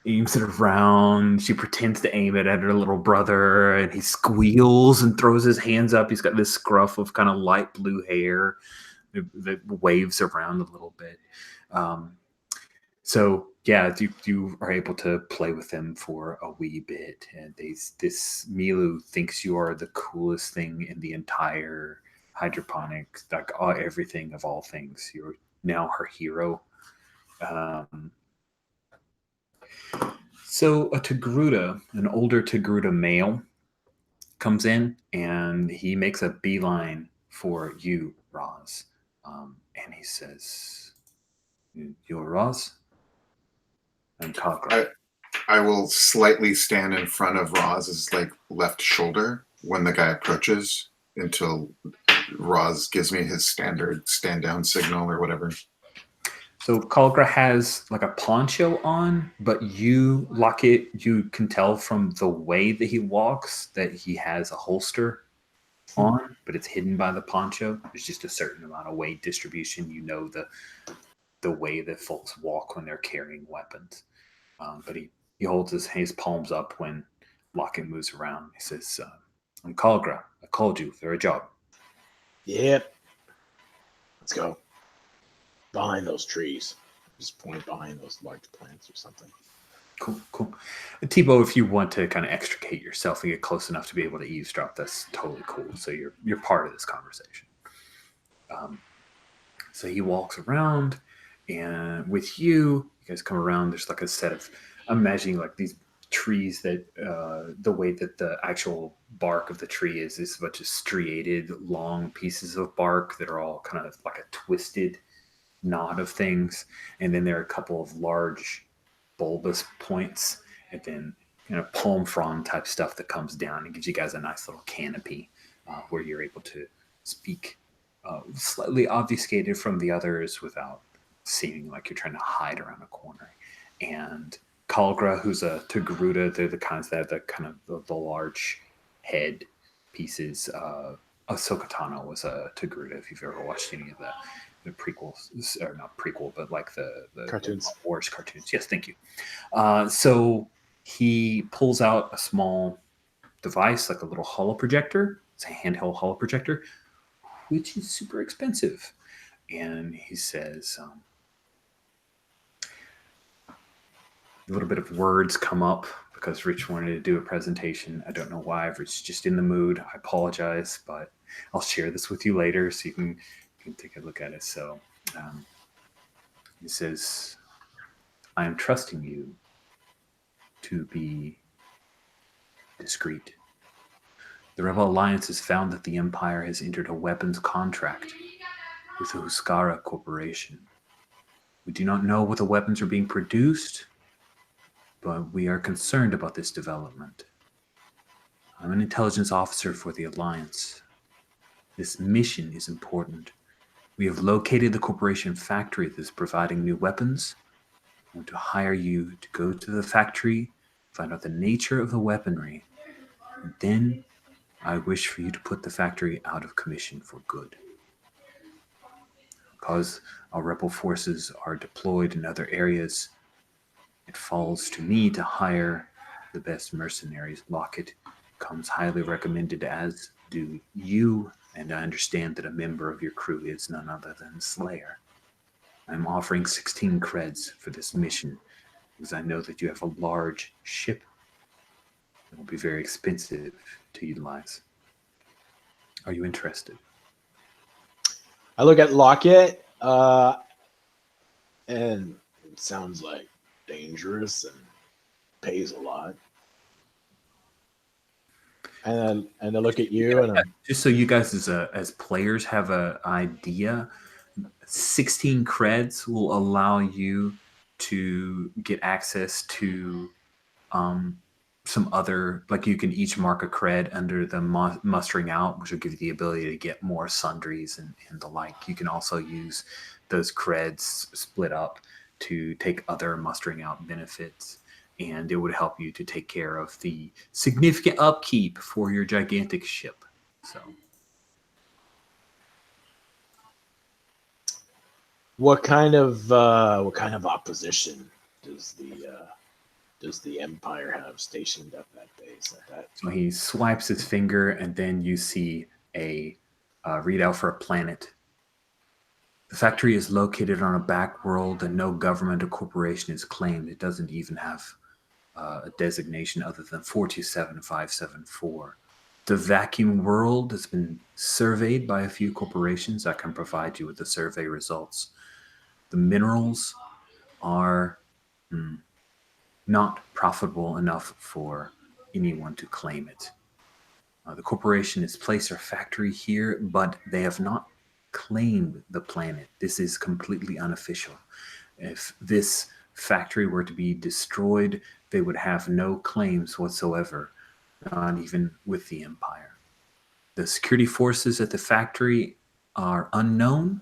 Aims it around. She pretends to aim it at her little brother, and he squeals and throws his hands up. He's got this scruff of kind of light blue hair that waves around a little bit. So yeah, you are able to play with them for a wee bit, and this Milu thinks you are the coolest thing in the entire hydroponic, like everything of all things. You're now her hero. So a Togruta, an older Togruta male, comes in and he makes a beeline for you, Roz. And he says, "You're Roz? I'm Kagra." I will slightly stand in front of Roz's like left shoulder when the guy approaches until Roz gives me his standard stand down signal or whatever. So Kalgra has like a poncho on, but you, Lockett, you can tell from the way that he walks that he has a holster on, but it's hidden by the poncho. There's just a certain amount of weight distribution. You know the way that folks walk when they're carrying weapons. But he holds his palms up when Lockett moves around. He says, "I'm Kalgra. I called you for a job." Yep. Let's go. Behind those trees. Just point behind those large plants or something. Cool. Tebow, if you want to kind of extricate yourself and get close enough to be able to eavesdrop, that's totally cool. So you're part of this conversation. So he walks around, and with you guys come around. There's like a set of, I'm imagining like these trees that the way that the actual bark of the tree is a bunch of striated long pieces of bark that are all kind of like a twisted knot of things, and then there are a couple of large bulbous points, and then palm frond type stuff that comes down and gives you guys a nice little canopy where you're able to speak slightly obfuscated from the others without seeming like you're trying to hide around a corner. And Kalgra, who's a Togruta, they're the kinds that have the kind of the large head pieces. Ahsoka Tano was a Togruta, if you've ever watched any of the prequels, or not prequel, but like the Cartoons. The Wars cartoons. Yes, thank you. So he pulls out a small device, like a little holoprojector. It's a handheld holoprojector, which is super expensive. and he says, a little bit of words come up because Rich wanted to do a presentation. I don't know why. Rich is just in the mood. I apologize, but I'll share this with you later so you can take a look at it. So he says, I am trusting you to be discreet. The Rebel Alliance has found that the Empire has entered a weapons contract with the Huskara Corporation. We do not know what the weapons are being produced, but we are concerned about this development. I'm an intelligence officer for the Alliance. This mission is important. We have located the corporation factory that is providing new weapons. I want to hire you to go to the factory, find out the nature of the weaponry, and then I wish for you to put the factory out of commission for good. Because our rebel forces are deployed in other areas, it falls to me to hire the best mercenaries. Lockett comes highly recommended, as do you, and I understand that a member of your crew is none other than Slayer. I'm offering 16 creds for this mission because I know that you have a large ship that will be very expensive to utilize. Are you interested? I look at Lockett, and it sounds like dangerous and pays a lot. And I look at you, and just so you guys as players have an idea, 16 creds will allow you to get access to some other, like you can each mark a cred under the mustering out, which will give you the ability to get more sundries and the like. You can also use those creds split up to take other mustering out benefits, and it would help you to take care of the significant upkeep for your gigantic ship. So what kind of opposition does the Empire have stationed at that base? So he swipes his finger, and then you see a readout for a planet. The factory is located on a back world, and no government or corporation is claimed. It doesn't even have a designation other than 427574. The vacuum world has been surveyed by a few corporations. I can provide you with the survey results. The minerals are not profitable enough for anyone to claim it. The corporation has placed their factory here, but they have not claimed the planet. This is completely unofficial. If this factory were to be destroyed, they would have no claims whatsoever, not even with the Empire. The security forces at the factory are unknown,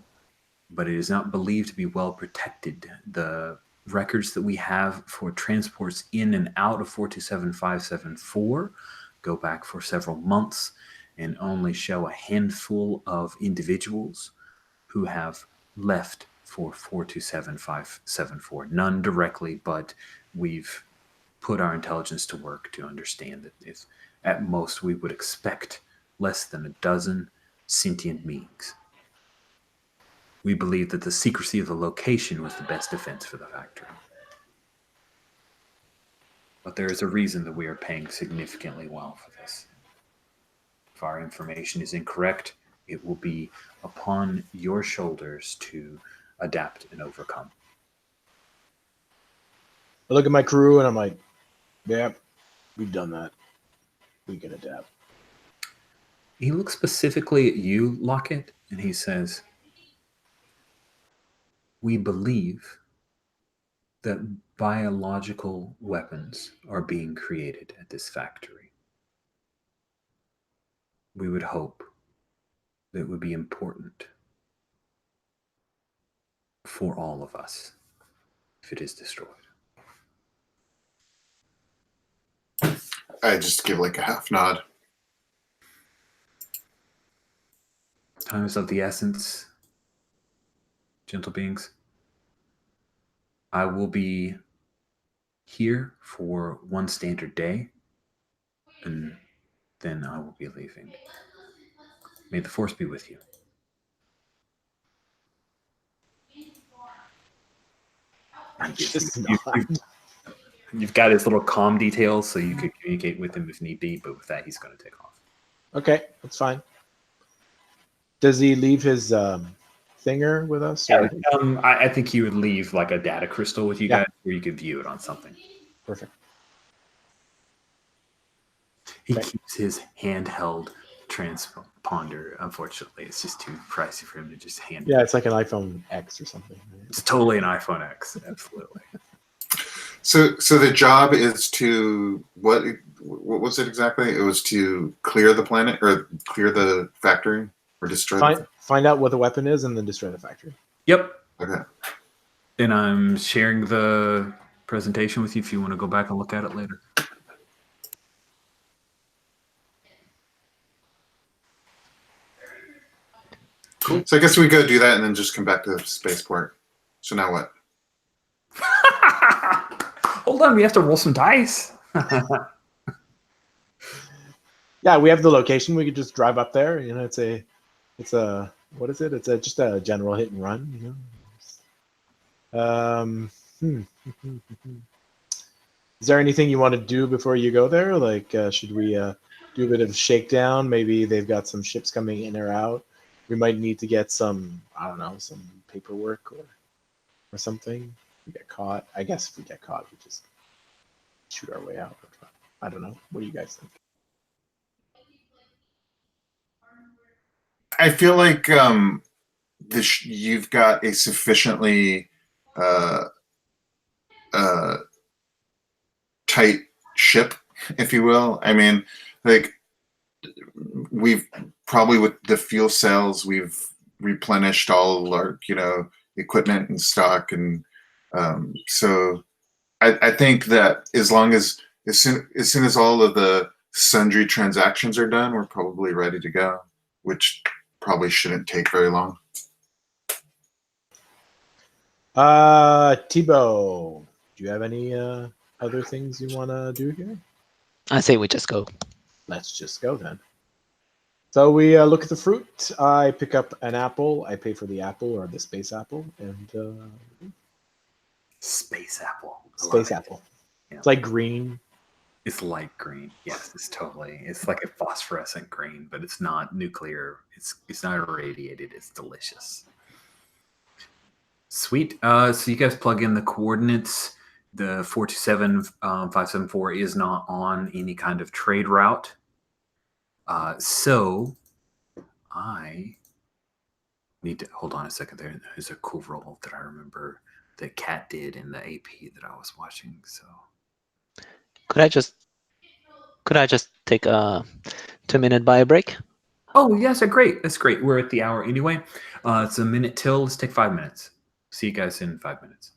but it is not believed to be well protected. The records that we have for transports in and out of 427574 go back for several months and only show a handful of individuals who have left for 427574. None directly, but we've put our intelligence to work to understand that if at most we would expect less than a dozen sentient beings. We believe that the secrecy of the location was the best defense for the factory. But there is a reason that we are paying significantly well for this. If our information is incorrect, it will be upon your shoulders to adapt and overcome. I look at my crew, and I'm like, yeah, we've done that. We can adapt. He looks specifically at you, Lockett, and he says, we believe that biological weapons are being created at this factory. We would hope that it would be important for all of us if it is destroyed. I just give like a half nod. Time is of the essence, gentle beings. I will be here for one standard day, and then I will be leaving. May the Force be with you. Just not. You've got his little comm details, so you could communicate with him if need be. But with that, he's going to take off. Okay, that's fine. Does he leave his thinger with us? Yeah, I think he would leave like a data crystal with you Yeah. guys, where you could view it on something. Perfect. He Okay. keeps his handheld transponder. Unfortunately, it's just too pricey for him to just hand. Yeah, it's like an iPhone X or something. It's totally an iPhone X. Absolutely. So the job is to what was it exactly? It was to clear the planet or clear the factory or destroy Find out what the weapon is and then destroy the factory. Yep. Okay. And I'm sharing the presentation with you if you want to go back and look at it later. Cool. So I guess we go do that and then just come back to spaceport. So now what? Hold on, we have to roll some dice. Yeah, we have the location. We could just drive up there. You know, it's a what is it? It's just a general hit and run. You know. Is there anything you want to do before you go there? Like, should we do a bit of shakedown? Maybe they've got some ships coming in or out. We might need to get some, I don't know, some paperwork or something. If we get caught. I guess if we get caught, we just shoot our way out. I don't know. What do you guys think? I feel like you've got a sufficiently tight ship, if you will. I mean, like we've probably with the fuel cells, we've replenished all our equipment and stock, and so I think that as soon as all of the sundry transactions are done, we're probably ready to go, which probably shouldn't take very long. Thibaut, do you have any other things you want to do here? I say we just go. Let's just go then. So we look at the fruit. I pick up an apple. I pay for the apple or the space apple, and Space apple. Space apple. Yeah. It's like green. It's light green. Yes, it's totally. It's like a phosphorescent green, but it's not nuclear. It's not irradiated. It's delicious. Sweet. So you guys plug in the coordinates. The 427-574 is not on any kind of trade route. So I need to hold on a second. There's a cool roll that I remember that Cat did in the AP that I was watching. So Could I just take a 2-minute bio break? oh yes, great. That's great. We're at the hour anyway. It's a minute till. Let's take 5 minutes. See you guys in 5 minutes.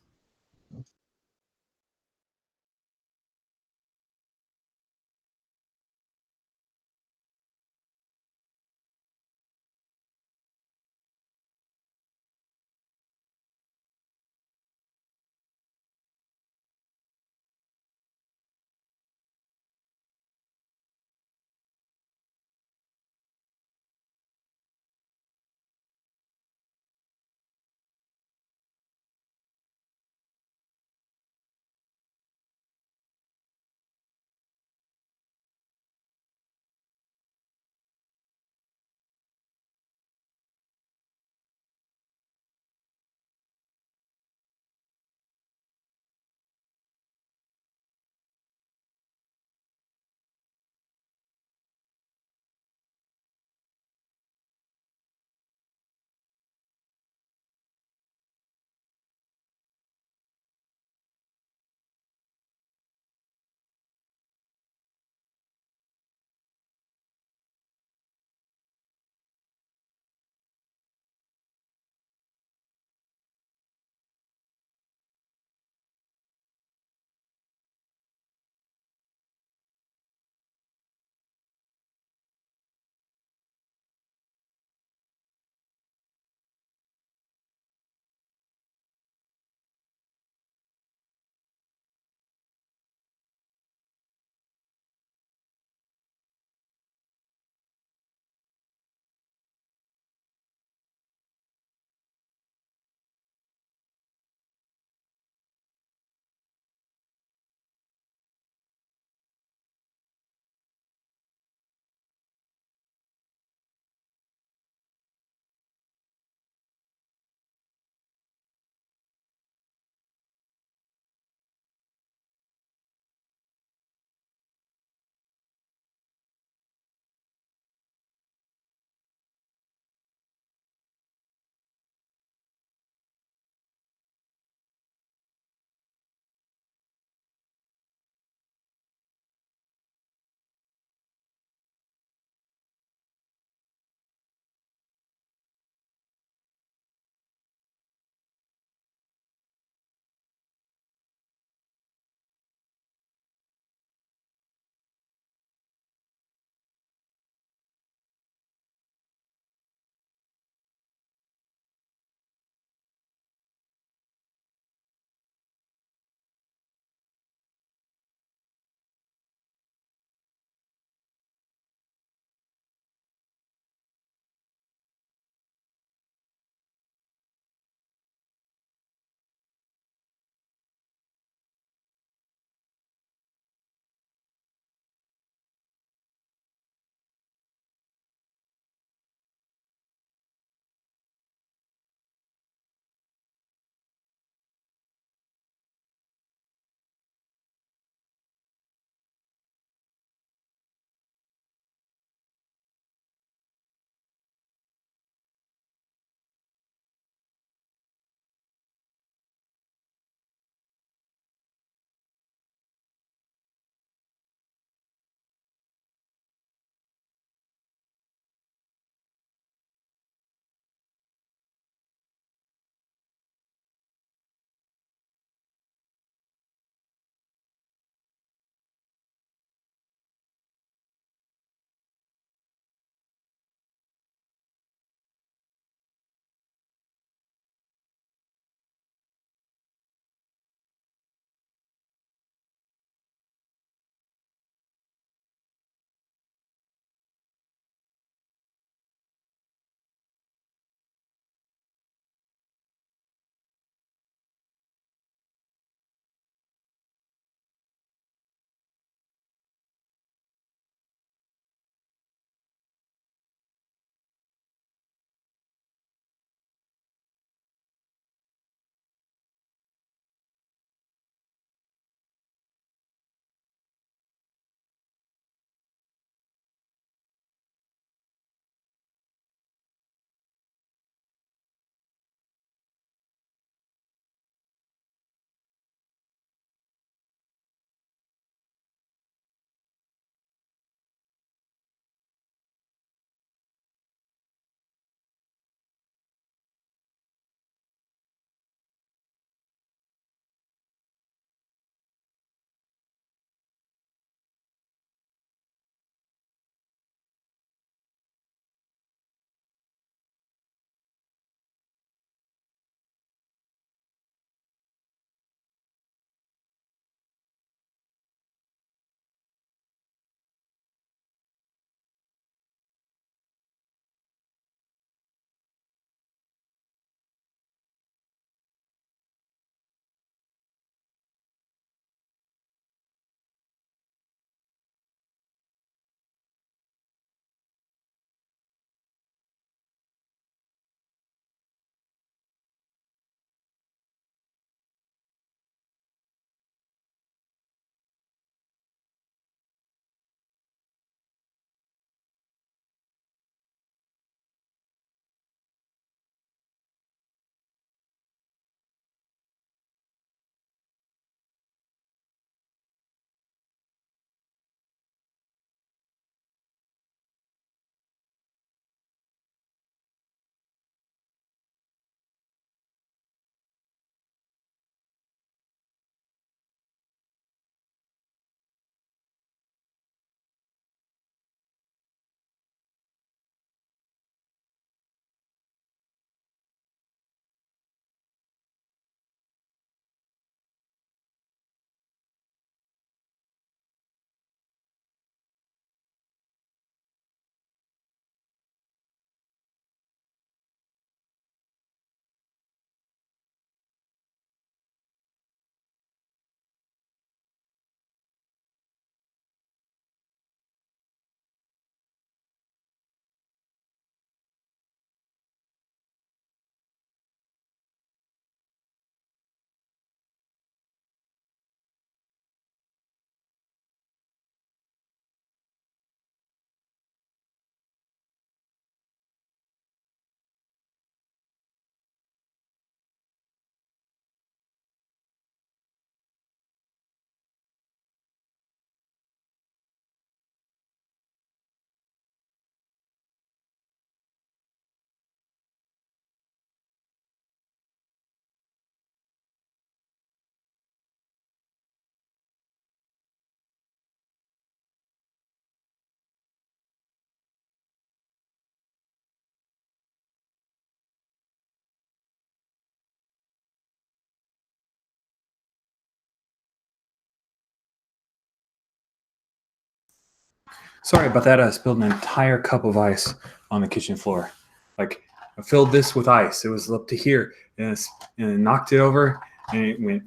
Sorry about that. I spilled an entire cup of ice on the kitchen floor. Like, I filled this with ice. It was up to here, and it knocked it over, and it went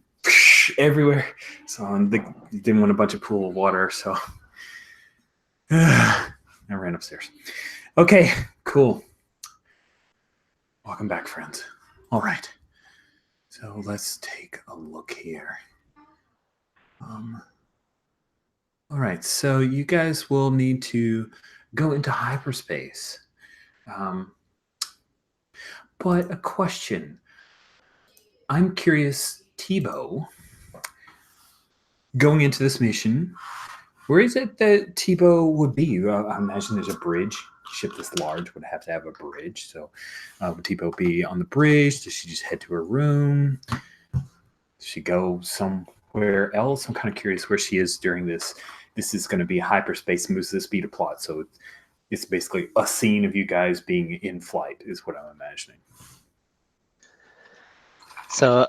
everywhere. So I didn't want a bunch of pool of water, so I ran upstairs. Okay, cool. Welcome back, friends. All right. So let's take a look here. All right, so you guys will need to go into hyperspace. But a question. I'm curious, Tebow, going into this mission, where is it that Tebow would be? I imagine there's a bridge. A ship this large would have to have a bridge. So would Tebow be on the bridge? Does she just head to her room? Does she go somewhere else? I'm kind of curious where she is during this. This is going to be hyperspace moves the speed of plot. So it's basically a scene of you guys being in flight is what I'm imagining. So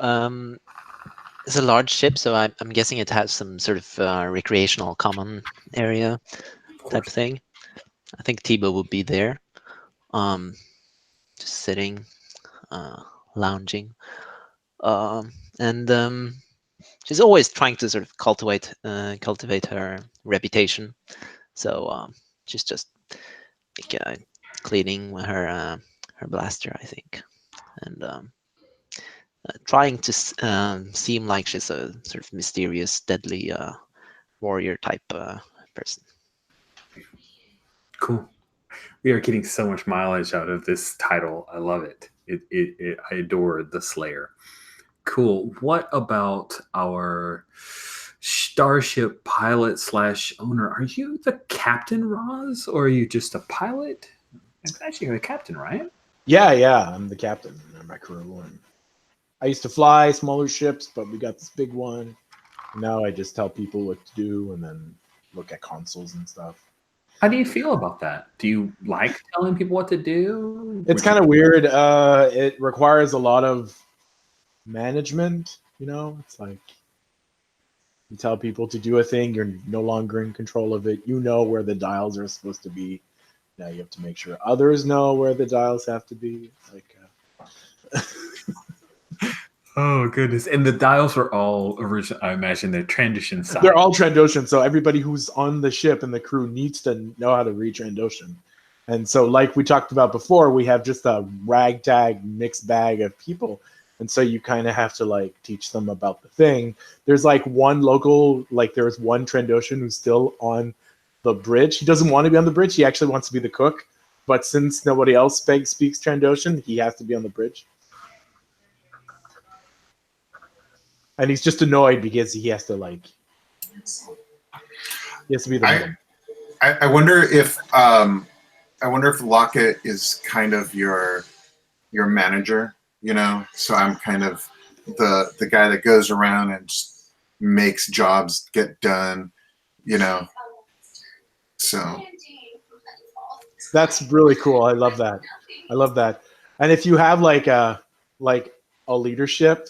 it's a large ship, so I'm guessing it has some sort of recreational common area type of thing. I think Tebow would be there, just sitting, lounging, and she's always trying to sort of cultivate her reputation. So she's just like, cleaning her blaster, I think, and trying to seem like she's a sort of mysterious, deadly warrior type person. Cool. We are getting so much mileage out of this title. I love it. I adore the Slayer. Cool. What about our starship pilot / owner? Are you the captain, Roz, or are you just a pilot? Actually, you're the captain, right? Yeah, I'm the captain of my crew. And I used to fly smaller ships, but we got this big one. Now I just tell people what to do and then look at consoles and stuff. How do you feel about that? Do you like telling people what to do? It's kind of weird. It requires a lot of management. It's like you tell people to do a thing, you're no longer in control of it. You know where the dials are supposed to be. Now you have to make sure others know where the dials have to be. Oh goodness! And the dials are all original. I imagine they're transition size. They're all Trandoshan, so everybody who's on the ship and the crew needs to know how to read Trandoshan. And so, like we talked about before, we have just a ragtag mixed bag of people, and so you kind of have to teach them about the thing. There's one local, there's one Trandoshan who's still on the bridge. He doesn't want to be on the bridge. He actually wants to be the cook, but since nobody else speaks Trandoshan, he has to be on the bridge. And he's just annoyed because he has to be the middle. I wonder if Lockett is kind of your manager, So I'm kind of the guy that goes around and just makes jobs get done, So that's really cool. I love that. And if you have a leadership,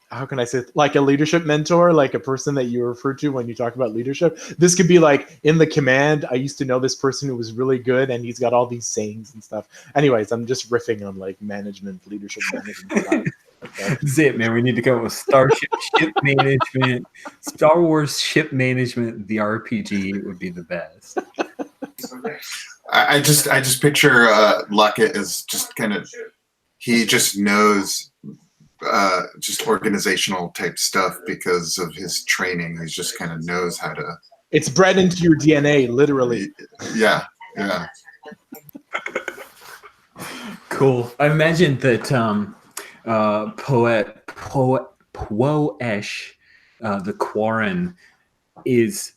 how can I say it? A leadership mentor, a person that you refer to when you talk about leadership. This could be in the command. I used to know this person who was really good, and he's got all these sayings and stuff. Anyways, I'm just riffing on management, leadership management. That's it, man. We need to go with Starship ship management, Star Wars ship management. The RPG would be the best. I just picture Lockett as just kind of he just knows. Just organizational type stuff because of his training. He just kind of knows how to. It's bred into your DNA, literally. Yeah. Cool. I imagine that Poesh, the Quarren, is.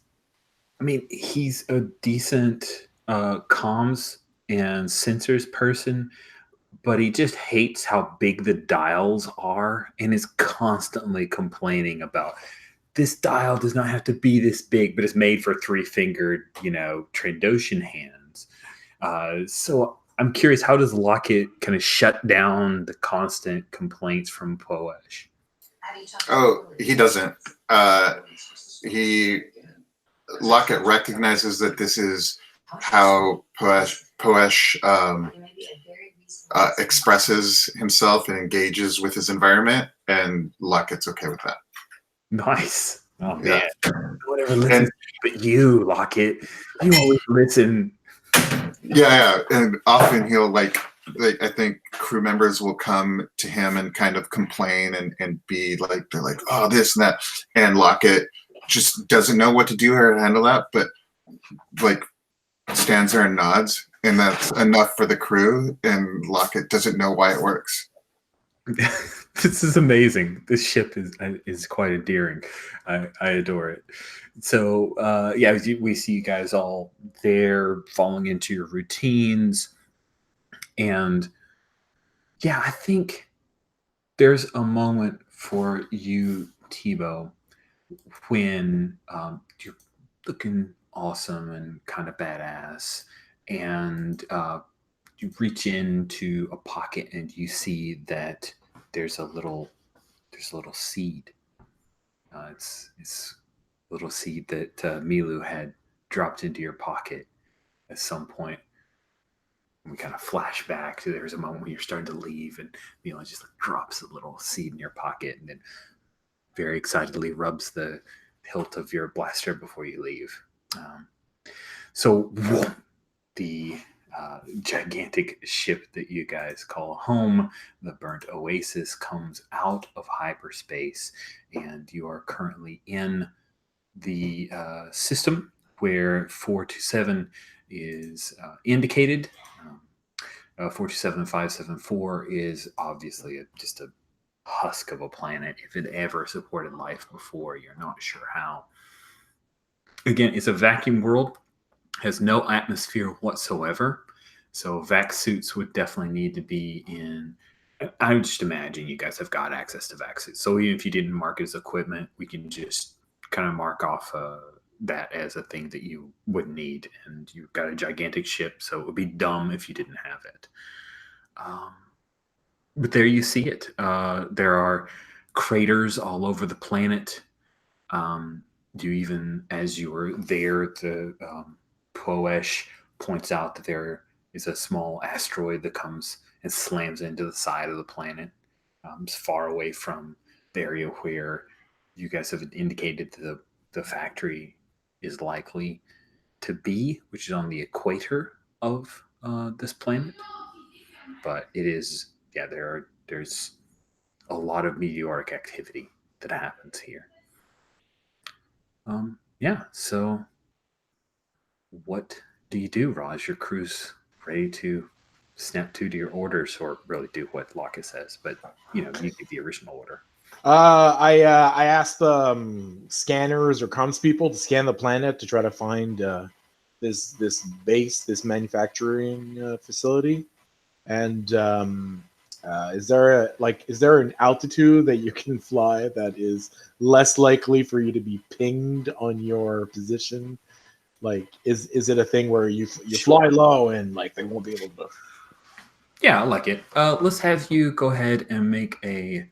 I mean, he's a decent comms and sensors person. But he just hates how big the dials are and is constantly complaining about this dial does not have to be this big, but it's made for 3-fingered, Trandoshan hands. So I'm curious, how does Lockett kind of shut down the constant complaints from Poesh? Oh, he doesn't. He Lockett recognizes that this is how Poesh expresses himself and engages with his environment, and Lockett's okay with that. Nice. Oh Yeah. man, whatever listens, but you, Lockett, you always listen. Yeah, and often he'll like I think crew members will come to him and kind of complain and be like, they're like, oh, this and that, and Lockett just doesn't know what to do or handle that, but like stands there and nods, and that's enough for the crew, and Lockett doesn't know why it works. This is amazing. This ship is quite endearing. I adore it. So yeah, we see you guys all there falling into your routines, and yeah, I think there's a moment for you, Tebow, when you're looking awesome and kind of badass, and you reach into a pocket and you see that there's a little seed. It's a little seed that Milu had dropped into your pocket at some point. And we kind of flash back to there's a moment when you're starting to leave, and Milu just like drops a little seed in your pocket, and then very excitedly rubs the hilt of your blaster before you leave. So the gigantic ship that you guys call home, the Burnt Oasis, comes out of hyperspace, and you are currently in the system where 427 is indicated. 427574 is obviously just a husk of a planet. If it ever supported life before, you're not sure how. Again, it's a vacuum world, has no atmosphere whatsoever. So vac suits would definitely need to be in. I would just imagine you guys have got access to vac suits. So even if you didn't mark it as equipment, we can just kind of mark off that as a thing that you would need. And you've got a gigantic ship, so it would be dumb if you didn't have it. But there you see it. There are craters all over the planet. You even, as you were there, the Poesh points out that there is a small asteroid that comes and slams into the side of the planet, far away from the area where you guys have indicated the factory is likely to be, which is on the equator of this planet. But it is, yeah, there's a lot of meteoric activity that happens here. Yeah, so what do you do, Raj? Your crew's ready to snap to your orders, or really do what Lockett says, but you give the original order. I asked scanners or comms people to scan the planet to try to find this base, this manufacturing facility. And is there an altitude that you can fly that is less likely for you to be pinged on your position? Like, is it a thing where you fly low and like they won't be able to? Yeah, I like it. Let's have you go ahead and make a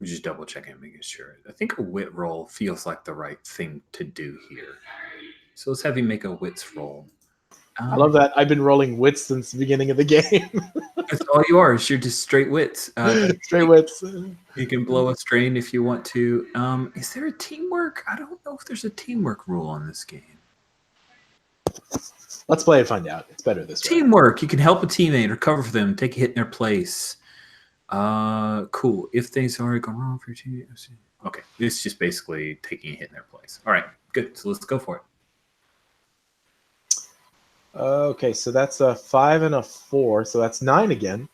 just double checking, making sure. I think a wit roll feels like the right thing to do here. So let's have you make a wits roll. I love that. I've been rolling wits since the beginning of the game. That's all you are. You're just straight wits. Straight wits. You can blow a strain if you want to. Is there a teamwork? I don't know if there's a teamwork rule on this game. Let's play and find out. It's better this way. Teamwork. You can help a teammate or cover for them, take a hit in their place. Cool. If things already gone wrong for your team. Okay. It's just basically taking a hit in their place. All right. Good. So let's go for it. Okay, so that's a 5 and a 4, so that's 9 again.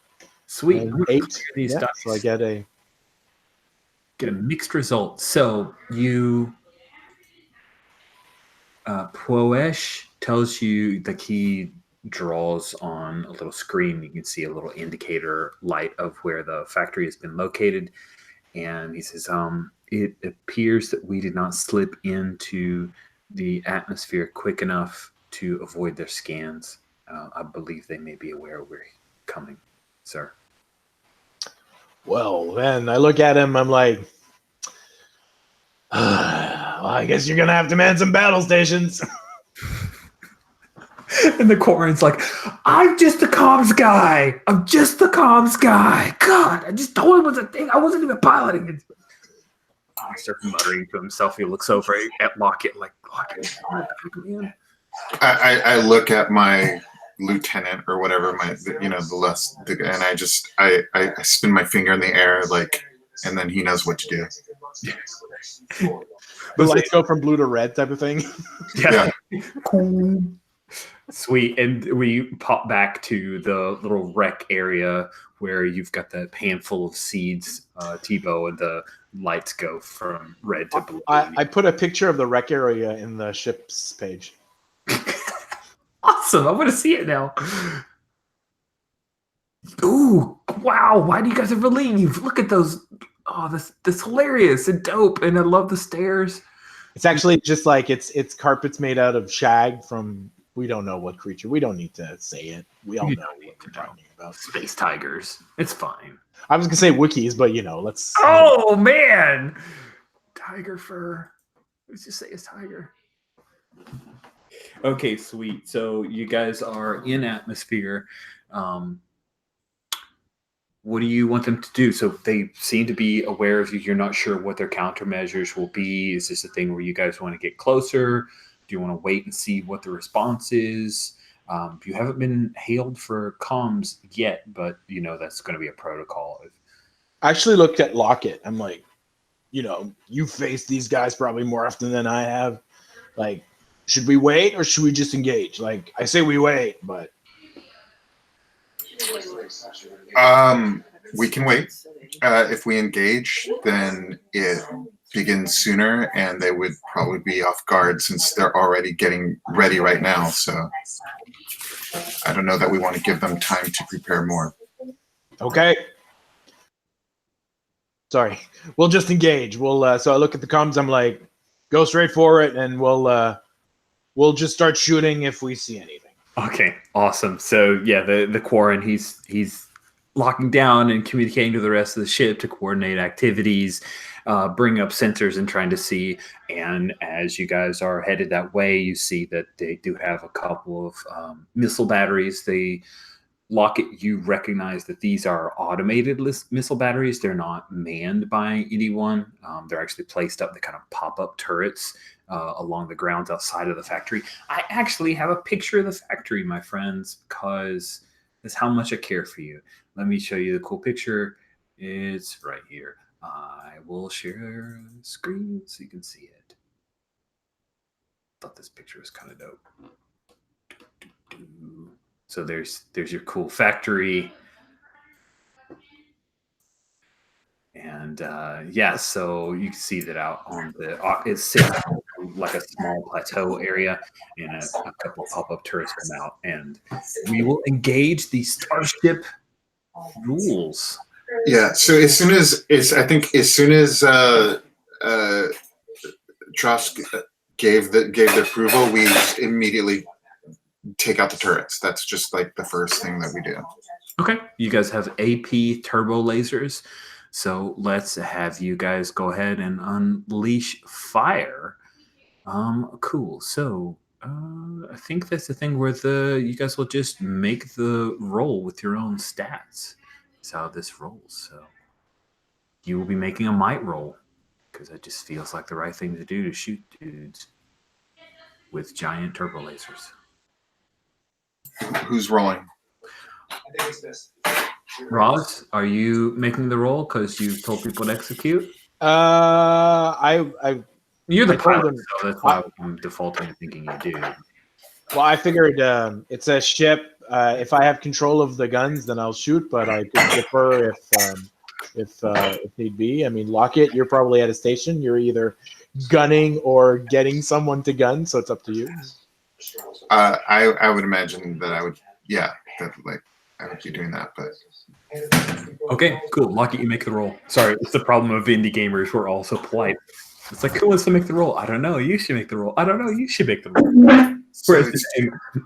Sweet. And 8. These Yeah, dice. so I get a mixed result. So you Poesh tells you the key draws on a little screen. You can see a little indicator light of where the factory has been located. And he says, it appears that we did not slip into the atmosphere quick enough to avoid their scans. I believe they may be aware we're coming, sir. Well, then I look at him, I'm like, Well, I guess you're gonna have to man some battle stations. And the Quarren's like, I'm just the comms guy. I'm just the comms guy. God, I just told him it was a thing. I wasn't even piloting it. He starts muttering to himself. He looks over at Lockett, like, Lockett, man. I look at my lieutenant or whatever, and I spin my finger in the air, like, and then he knows what to do. The lights go from blue to red type of thing. Yeah. Sweet. And we pop back to the little wreck area where you've got that handful of seeds, Tebow, and the lights go from red to blue. I put a picture of the wreck area in the ship's page. Awesome. I want to see it now. Ooh, wow. Why do you guys ever leave? Look at those. Oh, this hilarious and dope. And I love the stairs. It's actually just like it's carpets made out of shag from we don't know what creature. We don't need to say it. We all know what we're talking about. Space tigers. It's fine. I was gonna say Wookiees, but let's. Oh man, tiger fur. Let's just say it's tiger. Okay, sweet. So you guys are in atmosphere. What do you want them to do? So they seem to be aware of you. You're not sure what their countermeasures will be. Is this a thing where you guys want to get closer? Do you want to wait and see what the response is? You haven't been hailed for comms yet, but that's going to be a protocol. I actually looked at Lockett. I'm like, you faced these guys probably more often than I have. Like, should we wait or should we just engage? Like, I say we wait, but we can wait. If we engage, then it begins sooner, and they would probably be off guard since they're already getting ready right now. So I don't know that we want to give them time to prepare more. Okay. Sorry. We'll just engage. We'll so I look at the comms, I'm like, go straight for it, and we'll just start shooting if we see anything. Okay, awesome. So yeah, the Quarren, he's locking down and communicating to the rest of the ship to coordinate activities, bring up sensors and trying to see. And as you guys are headed that way, you see that they do have a couple of missile batteries. Lockett, you recognize that these are automated missile batteries. They're not manned by anyone. They're actually placed up. They kind of pop up turrets along the grounds outside of the factory. I actually have a picture of the factory, my friends, because that's how much I care for you. Let me show you the cool picture. It's right here. I will share the screen so you can see it. Thought this picture was kind of dope. So there's your cool factory. And so you can see that out on it sits like a small plateau area, and a couple of pop-up turrets come out, and we will engage the starship rules. Yeah. So as soon as Trask gave the approval, we immediately take out the turrets. That's just like the first thing that we do. Okay. You guys have AP turbo lasers. So let's have you guys go ahead and unleash fire. Cool. So I think that's the thing where you guys will just make the roll with your own stats. That's how this rolls. So you will be making a might roll because it just feels like the right thing to do to shoot dudes with giant turbo lasers. Who's rolling? Roz, are you making the roll because you told people to execute? You're the pilot, so that's why I'm defaulting to thinking you do. Well, I figured it's a ship. If I have control of the guns, then I'll shoot, but I could defer if need be. I mean, Lockett, you're probably at a station. You're either gunning or getting someone to gun, so it's up to you. I would imagine that I would be doing that, but okay, cool. Lockett, you make the roll. Sorry, it's the problem of indie gamers. We're all so polite. It's like, who wants to make the roll? I don't know. You should make the roll. I don't know. You should make the roll. Whereas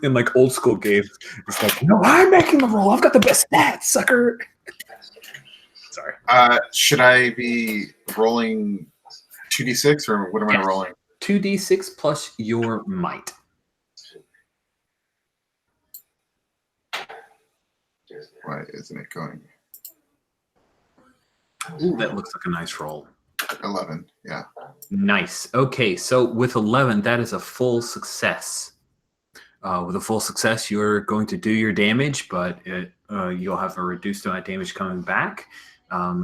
in like old school games, it's like, no, I'm making the roll. I've got the best stats, sucker. Sorry. Should I be rolling 2d6 or what am I rolling? 2d6 plus your might. Why isn't it going? Ooh, that looks like a nice roll. 11. Yeah. Nice. Okay, so with 11, that is a full success. With a full success, you're going to do your damage, but you'll have a reduced amount of damage coming back.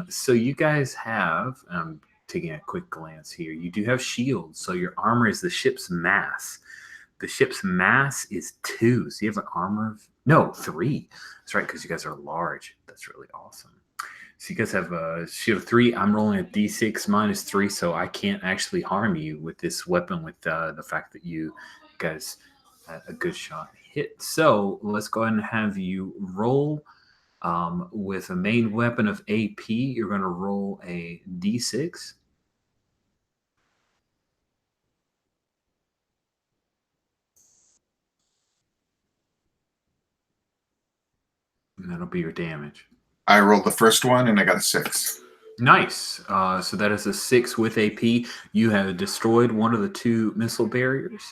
So you guys have, I'm taking a quick glance here, you do have shields. So your armor is the ship's mass. The ship's mass is 2. So you have an armor of, no, 3. That's right, because you guys are large. That's really awesome. So you guys have a shield of 3. I'm rolling a d6 minus 3, so I can't actually harm you with this weapon with the fact that you guys had a good shot hit. So let's go ahead and have you roll with a main weapon of AP. You're going to roll a d6. And that'll be your damage. I rolled the first one and I got a 6. Nice. So that is a 6 with AP. You have destroyed one of the 2 missile barriers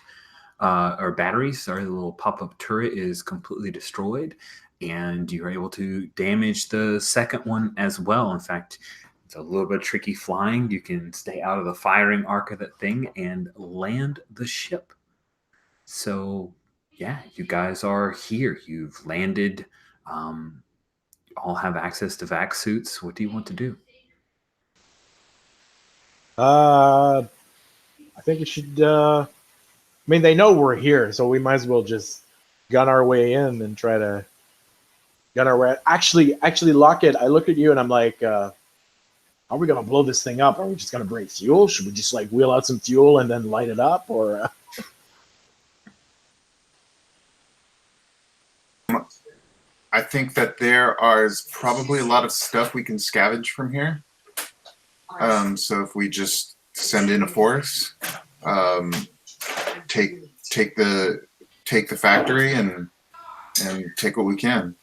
or batteries. Sorry, the little pop-up turret is completely destroyed, and you're able to damage the second one as well. In fact, it's a little bit tricky flying. You can stay out of the firing arc of that thing and land the ship. So, yeah, you guys are here. You've landed. All have access to vac suits. What do you want to do? I think it should. I mean, they know we're here, so we might as well just gun our way in and try to gun our way. Actually, Lockett, I look at you and I'm like, "Are we gonna blow this thing up? Are we just gonna break fuel? Should we just like wheel out some fuel and then light it up, or?" I think that there is probably a lot of stuff we can scavenge from here. So if we just send in a force, take the factory and take what we can.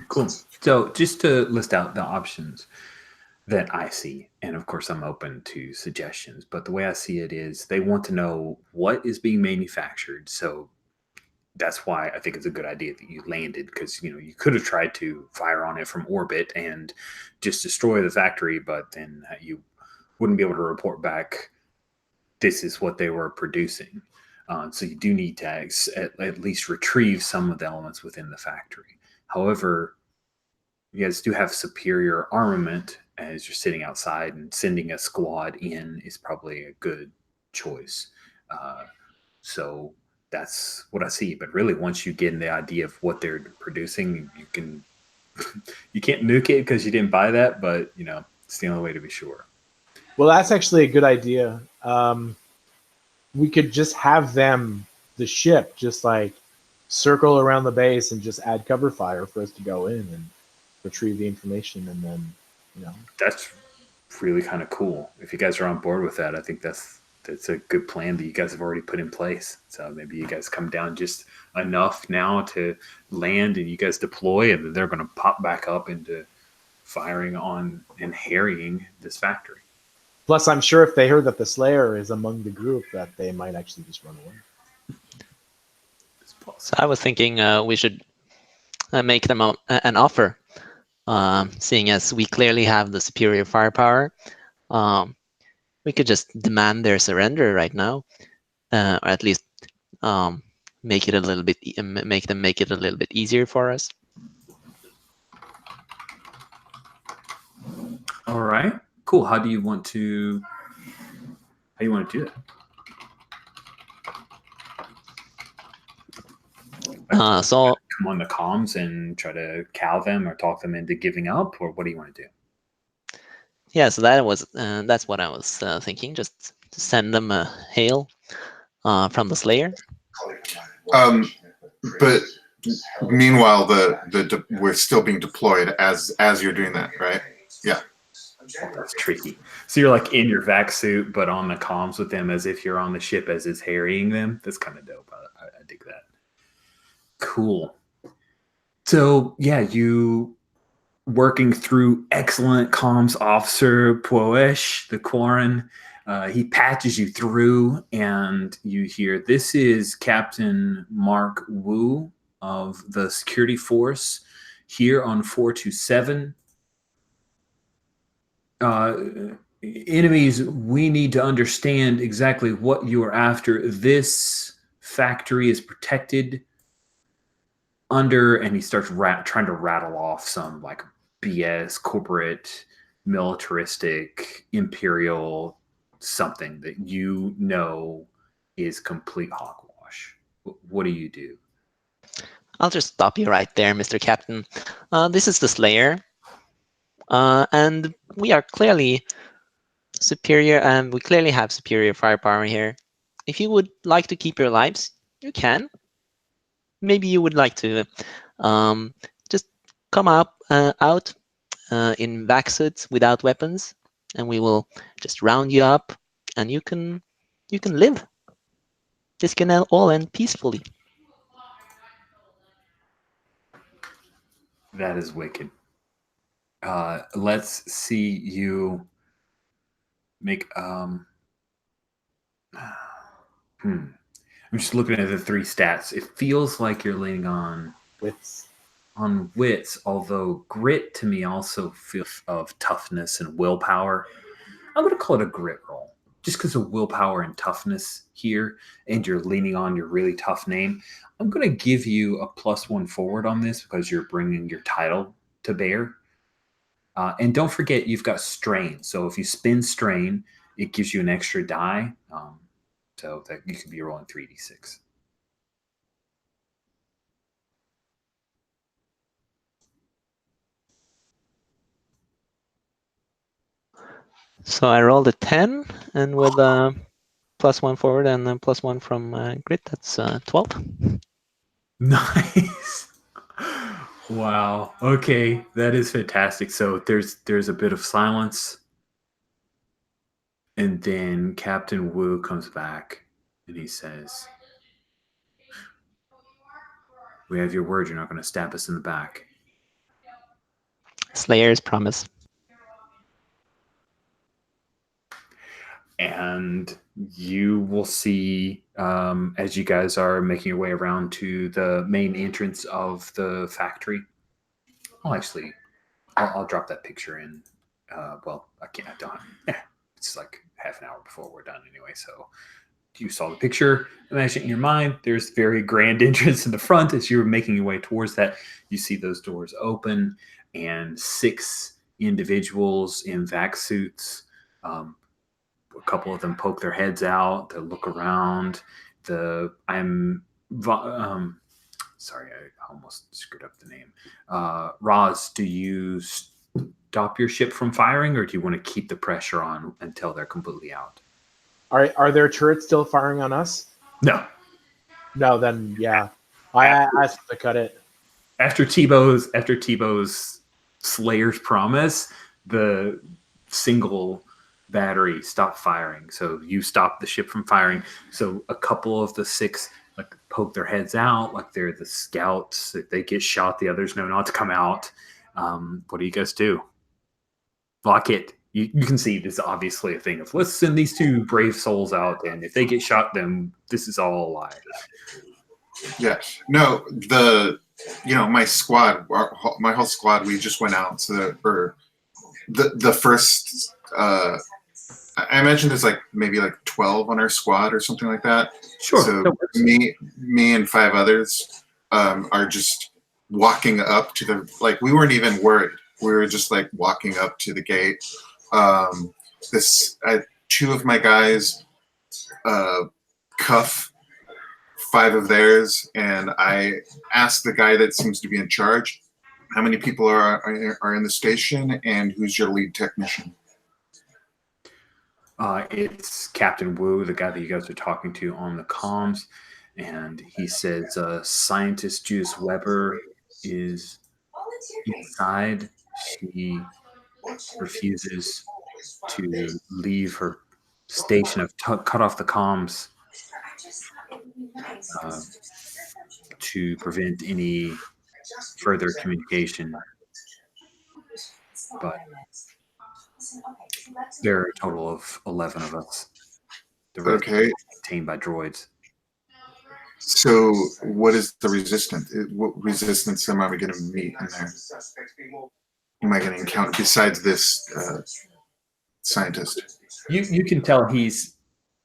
Cool. So just to list out the options that I see, and of course I'm open to suggestions, but the way I see it is they want to know what is being manufactured. So that's why I think it's a good idea that you landed, because you could have tried to fire on it from orbit and just destroy the factory, but then you wouldn't be able to report back this is what they were producing. So you do need to at least retrieve some of the elements within the factory. However, you guys do have superior armament as you're sitting outside, and sending a squad in is probably a good choice. So that's what I see. But really, once you get in the idea of what they're producing, you can't nuke it because you didn't buy that, but it's the only way to be sure. Well, that's actually a good idea. We could just have the ship, just like circle around the base and just add cover fire for us to go in and retrieve the information, and then That's really kind of cool. If you guys are on board with that, I think that's a good plan that you guys have already put in place. So maybe you guys come down just enough now to land, and you guys deploy, and then they're going to pop back up into firing on and harrying this factory. Plus, I'm sure if they heard that the Slayer is among the group, that they might actually just run away. So I was thinking we should make them an offer, seeing as we clearly have the superior firepower. We could just demand their surrender right now, or at least make it a little bit, make them make it a little bit easier for us. All right, cool. How do you want to do it? So come on the comms and try to cow them or talk them into giving up, or what do you want to do? yeah, so that's what I was thinking. Just send them a hail from the Slayer. But meanwhile, we're still being deployed as you're doing that, right? Yeah. That's tricky. So you're like in your vac suit, but on the comms with them as if you're on the ship as it's harrying them. That's kind of dope. I dig that. Cool. So yeah, you working through excellent comms officer Poesh, the Quarren. He patches you through, and you hear, "This is Captain Mark Wu of the security force here on 427. Enemies, we need to understand exactly what you are after. This factory is protected under," and he starts trying to rattle off some like BS corporate, militaristic, imperial something that you know is complete hogwash. What do you do? I'll just stop you right there, Mr. Captain. This is the Slayer, and we are clearly superior, and we clearly have superior firepower here. If you would like to keep your lives, you can. Maybe you would like to just come out in vac suits without weapons, and we will just round you up, and you can live. This can all end peacefully. That is wicked. Let's see you make I'm just looking at the three stats. It feels like you're leaning Wits. on wits, although grit to me also feels of toughness and willpower. I'm going to call it a grit roll, just because of willpower and toughness here, and you're leaning on your really tough name. I'm going to give you a +1 forward on this because you're bringing your title to bear. And don't forget, you've got strain. So if you spin strain, it gives you an extra die. So that you could be rolling 3d6. So I rolled a 10, and with +1 forward and then +1 from grit, that's 12. Nice. Wow. Okay, that is fantastic. So there's a bit of silence, and then Captain Wu comes back and he says, "We have your word. You're not going to stab us in the back." Slayer's promise. And you will see, as you guys are making your way around to the main entrance of the factory. I'll drop that picture in. Well, I can't. I don't. It's like half an hour before we're done anyway. So you saw the picture. Imagine in your mind, there's very grand entrance in the front. As you're making your way towards that, you see those doors open, and 6 individuals in vac suits. A couple of them poke their heads out to look around. Sorry, I almost screwed up the name. Roz, do you stop your ship from firing, or do you want to keep the pressure on until they're completely out? Are their turrets still firing on us? No. No, then yeah. I asked them to cut it. After Tebow's Slayer's promise, the single battery stopped firing. So you stopped the ship from firing. So a couple of the 6 like poke their heads out, like they're the scouts. If they get shot, the others know not to come out. What do you guys do? Lock it. You can see this is obviously a thing of, let's send these 2 brave souls out, and if they get shot, then this is all a lie. Yeah. No, my squad, my whole squad, we just went out. So the first, I imagine there's maybe 12 on our squad or something like that. Sure. So me and 5 others are just walking up to the, we weren't even worried. We were just walking up to the gate. 2 of my guys cuff 5 of theirs, and I asked the guy that seems to be in charge, how many people are in the station, and who's your lead technician? It's Captain Wu, the guy that you guys are talking to on the comms, and he says scientist Juice Weber is inside. She refuses to leave her station. I've cut off the comms to prevent any further communication. But There are a total of 11 of us. The rest Okay. are contained by droids. So what is the resistance? What resistance am I going to meet in there? Am I going to encounter besides this scientist? You can tell he's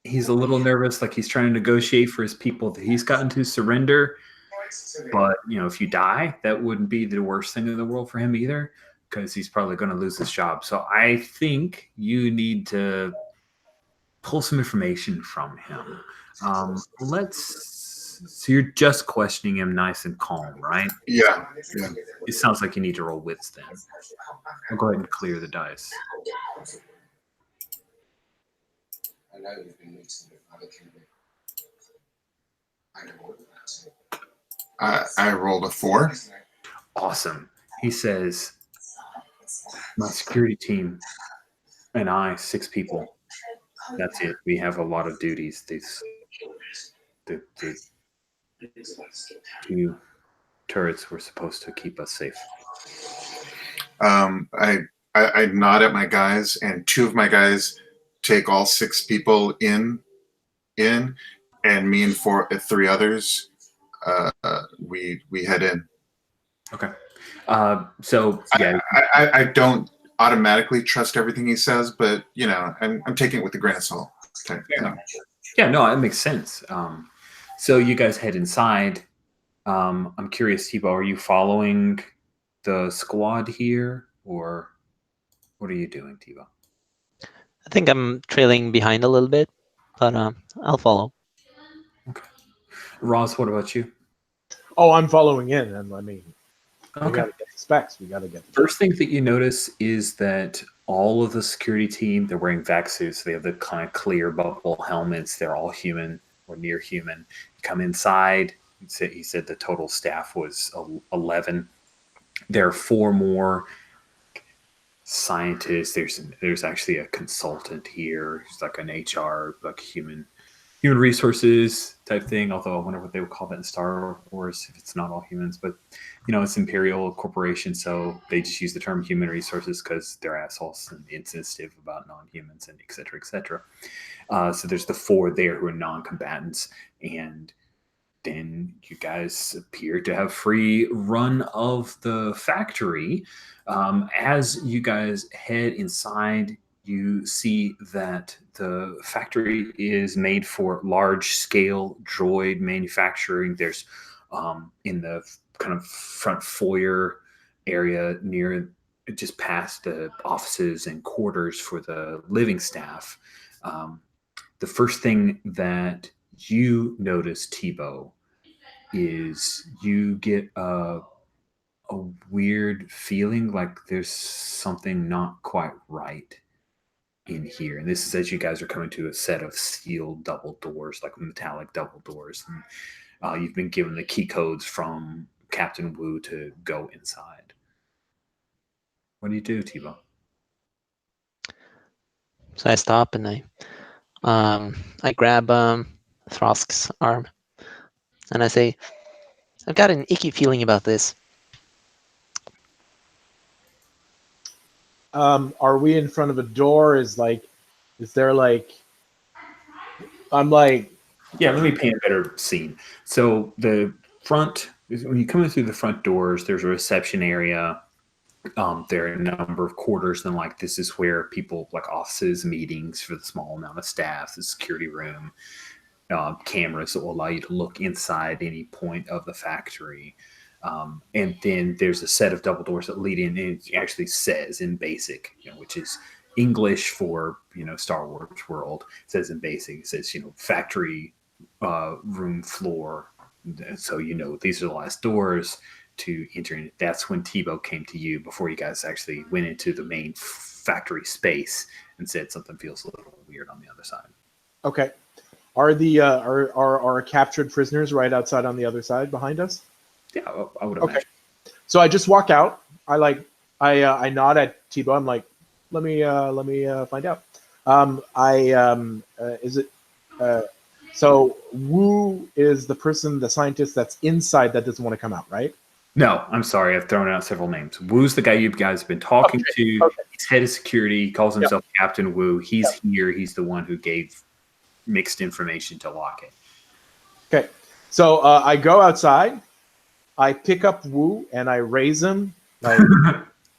a little nervous, like he's trying to negotiate for his people that he's gotten to surrender. But if you die, that wouldn't be the worst thing in the world for him either, because he's probably going to lose his job. So I think you need to pull some information from him. So you're just questioning him nice and calm, right? Yeah. It sounds like you need to roll wits then. I'll go ahead and clear the dice. I rolled a 4. Awesome. He says, my security team and I, 6 people. That's it. We have a lot of duties. The 2 turrets were supposed to keep us safe. I nod at my guys, and 2 of my guys take all 6 people in, and me and 3 others, we head in. Okay. So yeah, I don't automatically trust everything he says, but I'm taking it with a grain of salt. Okay. Yeah, no, it makes sense. So you guys head inside. I'm curious, Thibaut, are you following the squad here, or what are you doing, Thibaut? I think I'm trailing behind a little bit, but I'll follow. Okay. Ross, what about you? Oh, I'm following in, and I mean, we Okay. gotta get the specs. We gotta get. First thing that you notice is that all of the security team, they're wearing vac suits. They have the kind of clear bubble helmets. They're all human or near human. You come inside. He said the total staff was 11. There are 4 more scientists. There's actually a consultant here. He's like an HR, like human resources type thing. Although I wonder what they would call that in Star Wars if it's not all humans. But it's Imperial Corporation, so they just use the term human resources because they're assholes and insensitive about non-humans and et cetera, et cetera. So there's the 4 there who are non-combatants, and then you guys appear to have free run of the factory. As you guys head inside, you see that the factory is made for large-scale droid manufacturing. There's in the kind of front foyer area near just past the offices and quarters for the living staff. The first thing that you notice, Thibaut, is you get a weird feeling like there's something not quite right in here. And this is as you guys are coming to a set of sealed double doors, like metallic double doors. And you've been given the key codes from Captain Wu to go inside. What do you do, Thibaut? So I stop and I grab Throsk's arm and I say, I've got an icky feeling about this. Are we in front of a door? Is there like? I'm like. Yeah, let me paint a better scene. So the front, when you come in through the front doors, there's a reception area. There are a number of quarters, and like this is where people, like offices, meetings for the small amount of staff, the security room, cameras that will allow you to look inside any point of the factory. And then there's a set of double doors that lead in, and it actually says in basic, which is English for Star Wars world. It says in basic, it says factory room floor. So these are the last doors to enter in. That's when Thibaut came to you before you guys actually went into the main factory space and said something feels a little weird on the other side. Okay. Are the are captured prisoners right outside on the other side behind us? Yeah, I would imagine. Okay. So I just walk out. I nod at Thibaut. I'm like, let me find out. So Wu is the person, the scientist that's inside that doesn't want to come out, right? No, I'm sorry. I've thrown out several names. Wu's the guy you guys have been talking to. Okay. He's head of security. He calls himself Captain Wu. He's here. He's the one who gave mixed information to Lockett. Okay. So I go outside. I pick up Wu and I raise him.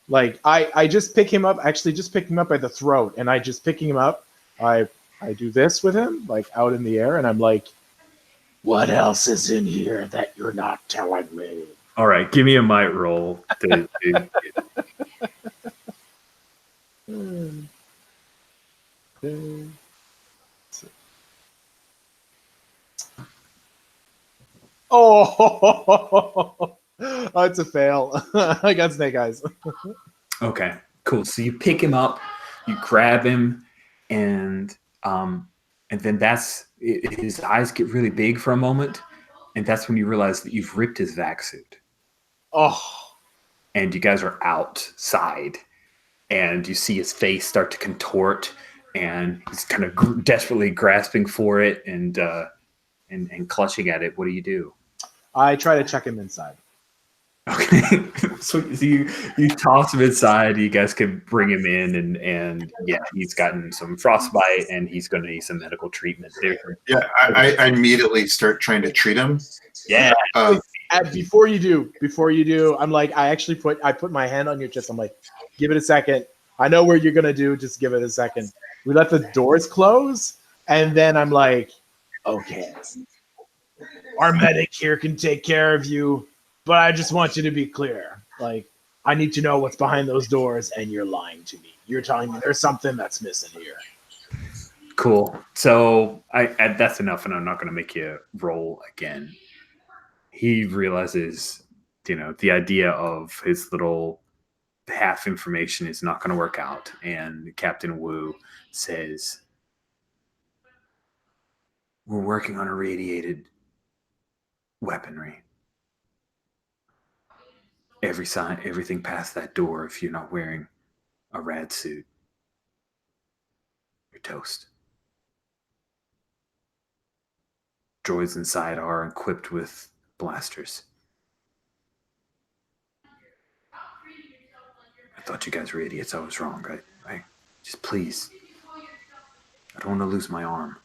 Like I just pick him up. Actually, just pick him up by the throat, and I just picking him up. I do this with him, like out in the air, and I'm like, "What else is in here that you're not telling me?" All right, give me a might roll. Oh, it's a fail. I got snake eyes. Okay, cool. So you pick him up, you grab him, and then his eyes get really big for a moment, and that's when you realize that you've ripped his vac suit, Oh, and you guys are outside, and you see his face start to contort, and he's kind of desperately grasping for it and clutching at it. What do you do? I try to check him inside. Okay, so you toss him inside. You guys can bring him in, and yeah, he's gotten some frostbite, and he's going to need some medical treatment. Yeah, I immediately start trying to treat him. Yeah. Before you do, I'm like, I put my hand on your chest. I'm like, give it a second. I know what you're gonna do. Just give it a second. We let the doors close, and then I'm like, okay, our medic here can take care of you, but I just want you to be clear. Like, I need to know what's behind those doors, and you're lying to me. You're telling me there's something that's missing here. Cool. So that's enough, and I'm not going to make you roll again. He realizes, the idea of his little half information is not going to work out, and Captain Wu says, "We're working on irradiated weaponry. Everything past that door, if you're not wearing a rad suit, you're toast. Droids inside are equipped with blasters. I thought you guys were idiots. I was wrong. I just please. I don't want to lose my arm."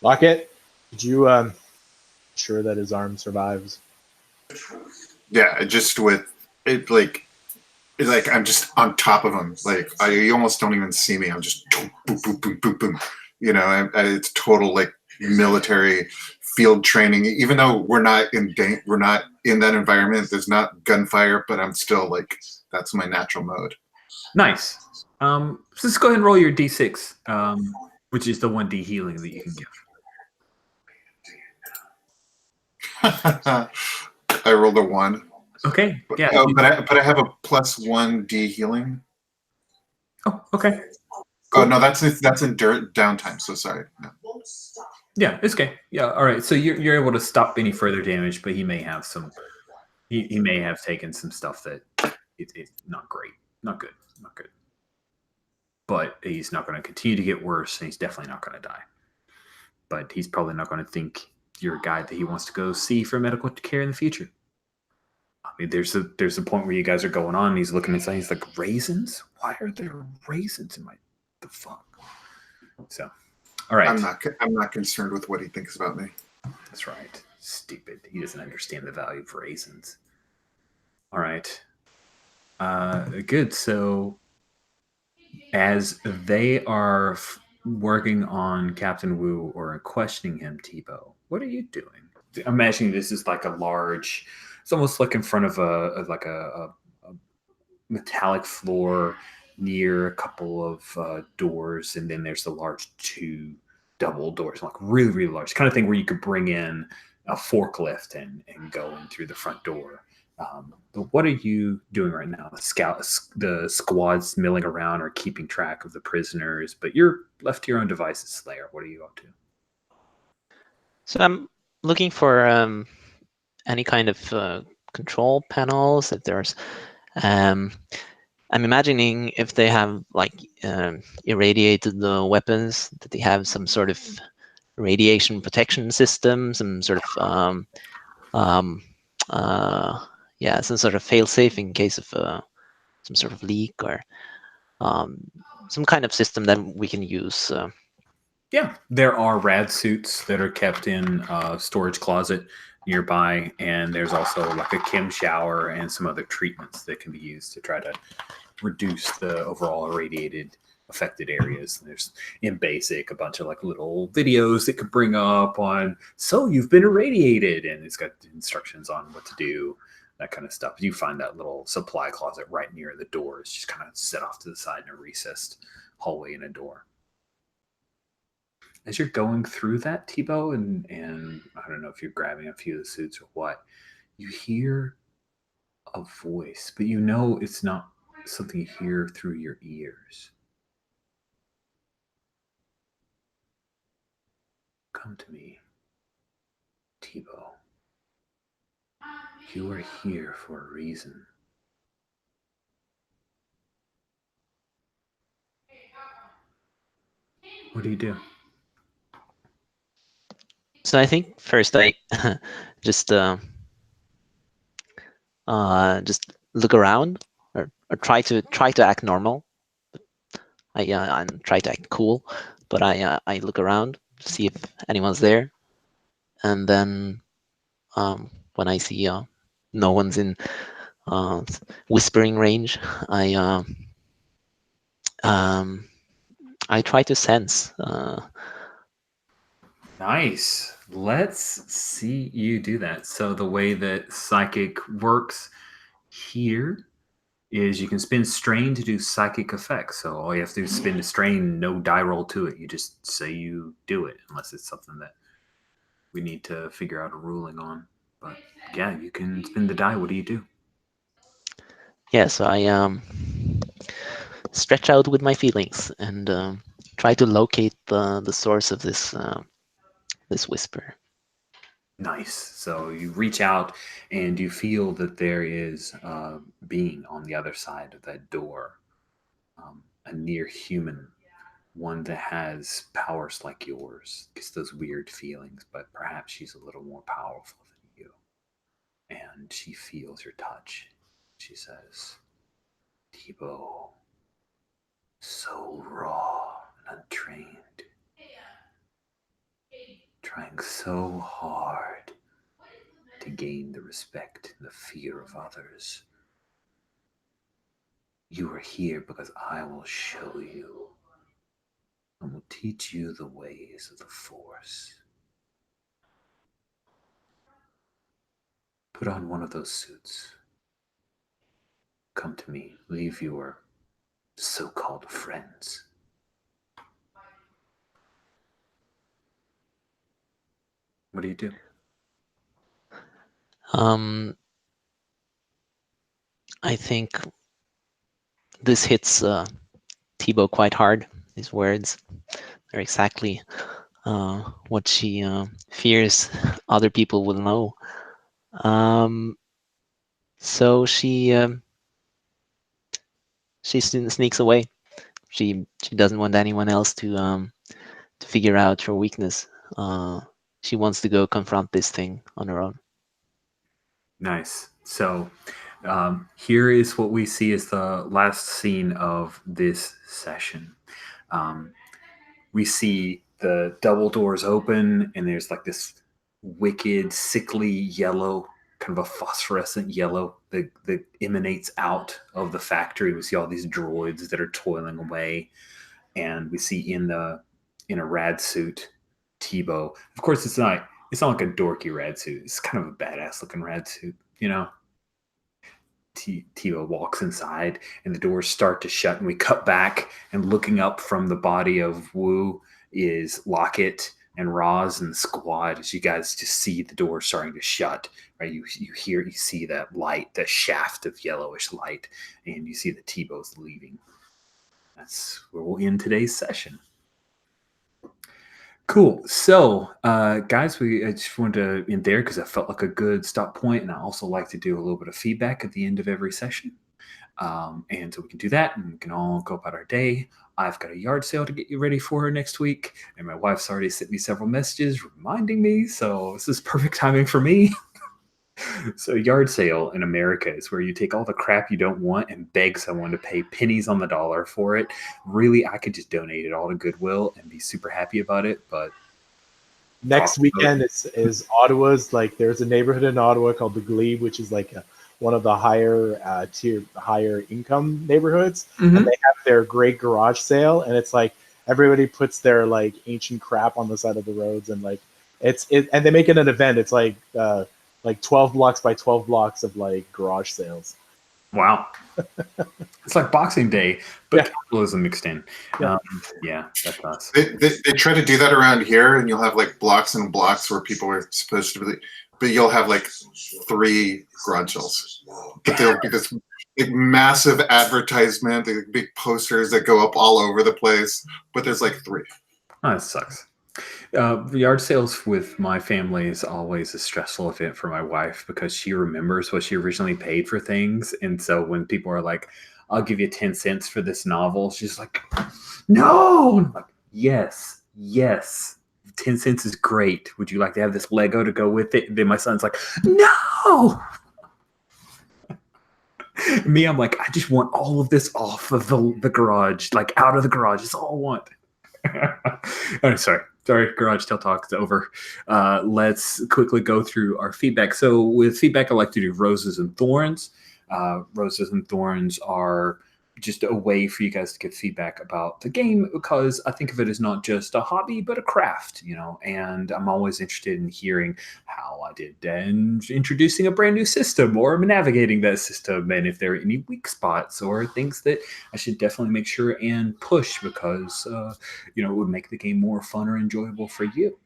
Lockett, did you sure that his arm survives? Yeah, just with it, like I'm just on top of him. Like you almost don't even see me. I'm just boom, boom, boom, boom, boom. It's total like military field training. Even though we're not in that environment, there's not gunfire, but I'm still like that's my natural mode. Nice. So let's go ahead and roll your d6, which is the 1d healing that you can give. I rolled a 1. Okay. Yeah. But I have a +1d healing. Oh, okay. Cool. Oh no, that's in downtime. So sorry. No. Yeah, it's okay. Yeah, all right. So you're able to stop any further damage, but he may have some. He may have taken some stuff that it's not great, not good. But he's not going to continue to get worse, and he's definitely not going to die. But he's probably not going to think you're a guy that he wants to go see for medical care in the future. I mean, there's a point where you guys are going on, and he's looking inside. He's like, raisins? Why are there raisins in the fuck? So, all right. I'm not concerned with what he thinks about me. That's right. Stupid. He doesn't understand the value of raisins. All right. Good. So, as they are working on Captain Wu or questioning him, Tebow, what are you doing? Imagining this is like a large. It's almost like in front of a metallic floor near a couple of doors, and then there's the large 2 double doors, like really, really large, kind of thing where you could bring in a forklift and go in through the front door. But what are you doing right now? The squad's milling around or keeping track of the prisoners, but you're left to your own devices, Slayer. What are you up to? So I'm looking for any kind of control panels. If there's, I'm imagining if they have like irradiated the weapons, that they have some sort of radiation protection system, some sort of um, yeah, some sort of fail-safe in case of some sort of leak, or some kind of system that we can use. Yeah, there are rad suits that are kept in a storage closet nearby, and there's also like a chem shower and some other treatments that can be used to try to reduce the overall irradiated affected areas. There's in basic a bunch of like little videos that could bring up on, so you've been irradiated, and it's got instructions on what to do, that kind of stuff. You find that little supply closet right near the door. It's just kind of set off to the side in a recessed hallway and a door. As you're going through that, Tebow, and I don't know if you're grabbing a few of the suits or what, you hear a voice, but you know it's not something you hear through your ears. Come to me, Tebow. You are here for a reason. What do you do? So I think first I just just look around, or try to act normal. I try to act cool, but I look around to see if anyone's there, and then when I see no one's in uh, whispering range, um, I try to sense. Nice. Let's see you do that. So the way that psychic works here is you can spend strain to do psychic effects. So all you have to do is spend a strain, no die roll to it. You just say you do it, unless it's something that we need to figure out a ruling on. But yeah, you can spin the die. What do you do? Yeah, so I stretch out with my feelings and try to locate the source of this whisper. Nice. So you reach out and you feel that there is a being on the other side of that door, a near human, one that has powers like yours, gets those weird feelings, but perhaps she's a little more powerful than you. And she feels your touch. She says, Tebow, so raw and untrained, trying so hard to gain the respect and the fear of others. You are here because I will show you and will teach you the ways of the Force. Put on one of those suits. Come to me. Leave your so-called friends. What do you do? I think this hits Tebow quite hard. These words are exactly what she fears other people will know. So she sneaks away. She doesn't want anyone else to figure out her weakness. She wants to go confront this thing on her own. Nice. So here is what we see as the last scene of this session. We see the double doors open, and there's like this wicked, sickly yellow, kind of a phosphorescent yellow that emanates out of the factory. We see all these droids that are toiling away, and we see in a rad suit Tebow. Of course, it's not like a dorky rad suit. It's kind of a badass looking rad suit, you know. Tebow walks inside, and the doors start to shut, and we cut back, and looking up from the body of Wu is Lockett and Roz and the squad. As you guys just see the door starting to shut, right? You see that light, that shaft of yellowish light, and you see the Tebow's leaving. That's where we'll end today's session. Cool. So, guys, I just wanted to end there because I felt like a good stop point, and I also like to do a little bit of feedback at the end of every session. And so we can do that, and we can all go about our day. I've got a yard sale to get you ready for next week, and my wife's already sent me several messages reminding me. So this is perfect timing for me. So yard sale in America is where you take all the crap you don't want and beg someone to pay pennies on the dollar for it. Really, I could just donate it all to Goodwill and be super happy about it, but Next weekend is Ottawa's, like, there's a neighborhood in Ottawa called the Glebe, which is like one of the higher income neighborhoods, and they have their great garage sale, and it's like everybody puts their like ancient crap on the side of the roads, and like and they make it an event. It's like 12 blocks by 12 blocks of like garage sales. Wow. It's like Boxing Day, but capitalism mixed in. Yeah. That's us. They try to do that around here, and you'll have like blocks and blocks where people are supposed to be, but you'll have like 3 garage sales. But there'll be this big, massive advertisement, the big posters that go up all over the place, but there's like 3. Oh, that sucks. Yard sales with my family is always a stressful event for my wife because she remembers what she originally paid for things. And so when people are like, I'll give you 10 cents for this novel, she's like, no! And I'm like, yes. 10 cents is great. Would you like to have this Lego to go with it? And then my son's like, no! Me, I'm like, I just want all of this off of the garage, like out of the garage. It's all I want. Oh, sorry, garage tale talk is over. Let's quickly go through our feedback. So with feedback, I like to do roses and thorns. Roses and thorns are just a way for you guys to give feedback about the game, because I think of it as not just a hobby, but a craft, and I'm always interested in hearing how I did in introducing a brand new system or navigating that system, and if there are any weak spots or things that I should definitely make sure and push, because it would make the game more fun or enjoyable for you.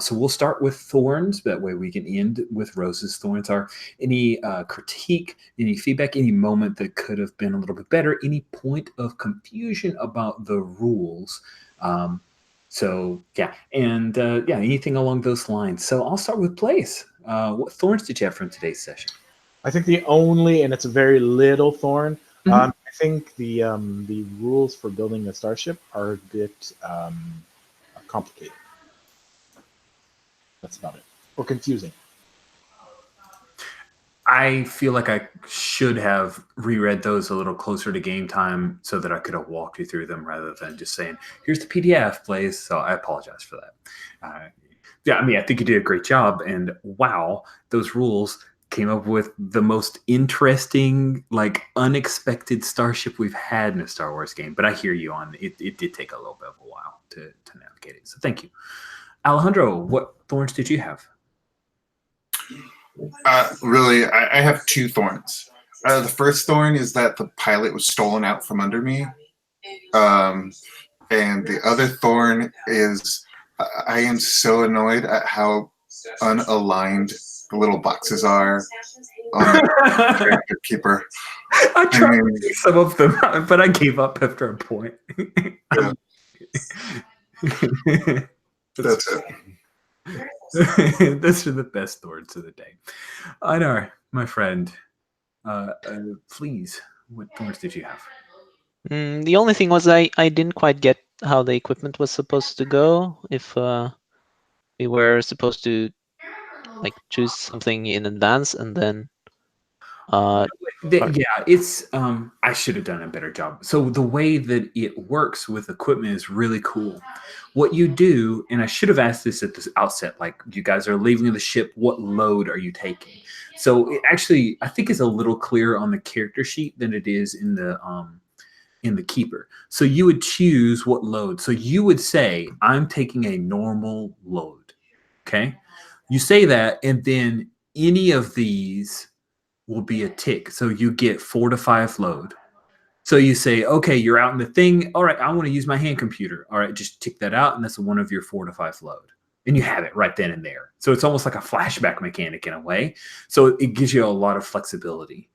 So we'll start with thorns. That way we can end with roses. Thorns are any critique, any feedback, any moment that could have been a little bit better, any point of confusion about the rules. Anything along those lines. So I'll start with Blaze. What thorns did you have from today's session? I think and it's a very little thorn. I think the rules for building a starship are a bit complicated. That's about it. Or confusing. I feel like I should have reread those a little closer to game time so that I could have walked you through them rather than just saying, here's the PDF, Blaze. So I apologize for that. I think you did a great job. And wow, those rules came up with the most interesting, like unexpected starship we've had in a Star Wars game. But I hear you on it. It did take a little bit of a while to navigate it. So thank you. Alejandro, what thorns did you have? Really, I have 2 thorns. The first thorn is that the pilot was stolen out from under me. And the other thorn is I am so annoyed at how unaligned the little boxes are on the character keeper. I tried to do some of them, but I gave up after a point. Yeah. That's it. Those are the best thorns of the day. Einar, my friend, please, what thorns did you have? The only thing was I didn't quite get how the equipment was supposed to go. If we were supposed to like choose something in advance and then it's I should have done a better job. So the way that it works with equipment is really cool. What you do, and I should have asked this at the outset, like you guys are leaving the ship, what load are you taking? So it actually, I think, is a little clearer on the character sheet than it is in the keeper. So you would choose what load. So you would say, I'm taking a normal load. Okay. You say that, and then any of these will be a tick. So you get 4 to 5 load. So you say, okay, you're out in the thing. All right, I want to use my hand computer. All right, just tick that out, and that's one of your 4 to 5 load. And you have it right then and there. So it's almost like a flashback mechanic in a way. So it gives you a lot of flexibility.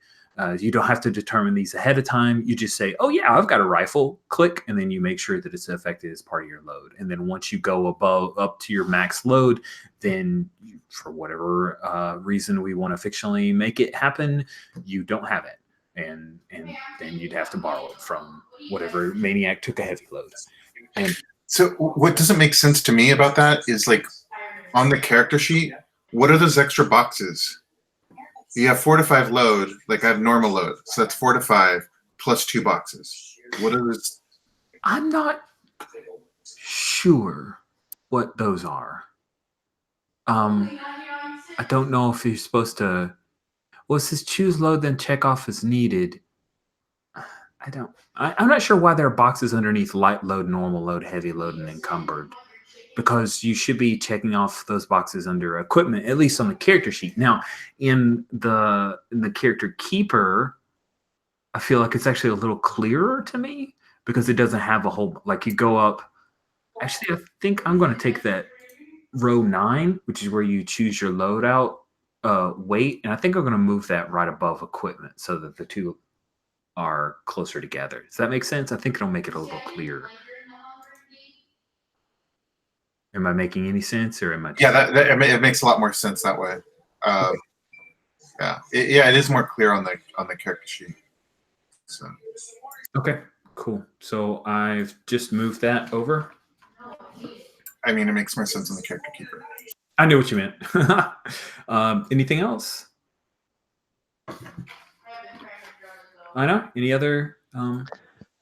You don't have to determine these ahead of time. You just say, oh, yeah, I've got a rifle. Click, and then you make sure that it's affected as part of your load. And then once you go up to your max load, then for whatever reason we want to fictionally make it happen, you don't have it. And then you'd have to borrow it from whatever maniac took a heavy load. And so what doesn't make sense to me about that is, like, on the character sheet, what are those extra boxes? You have 4 to 5 load, like I have normal load, so that's 4 to 5 plus 2 boxes. What are those? I'm not sure what those are. I don't know if you're supposed to. Well, it says choose load, then check off as needed. I'm not sure why there are boxes underneath light load, normal load, heavy load, and encumbered. Because you should be checking off those boxes under equipment, at least on the character sheet. Now, in the character keeper, I feel like it's actually a little clearer to me because it doesn't have a whole like you go up. Actually, I think I'm going to take that row 9, which is where you choose your loadout weight, and I think I'm going to move that right above equipment so that the two are closer together. Does that make sense? I think it'll make it a little clearer. Am I making any sense, or am I? Yeah, I mean, it makes a lot more sense that way. Yeah, it is more clear on the character sheet. So. Okay, cool. So I've just moved that over. I mean, it makes more sense on the character keeper. I knew what you meant. Anything else? I know. Any other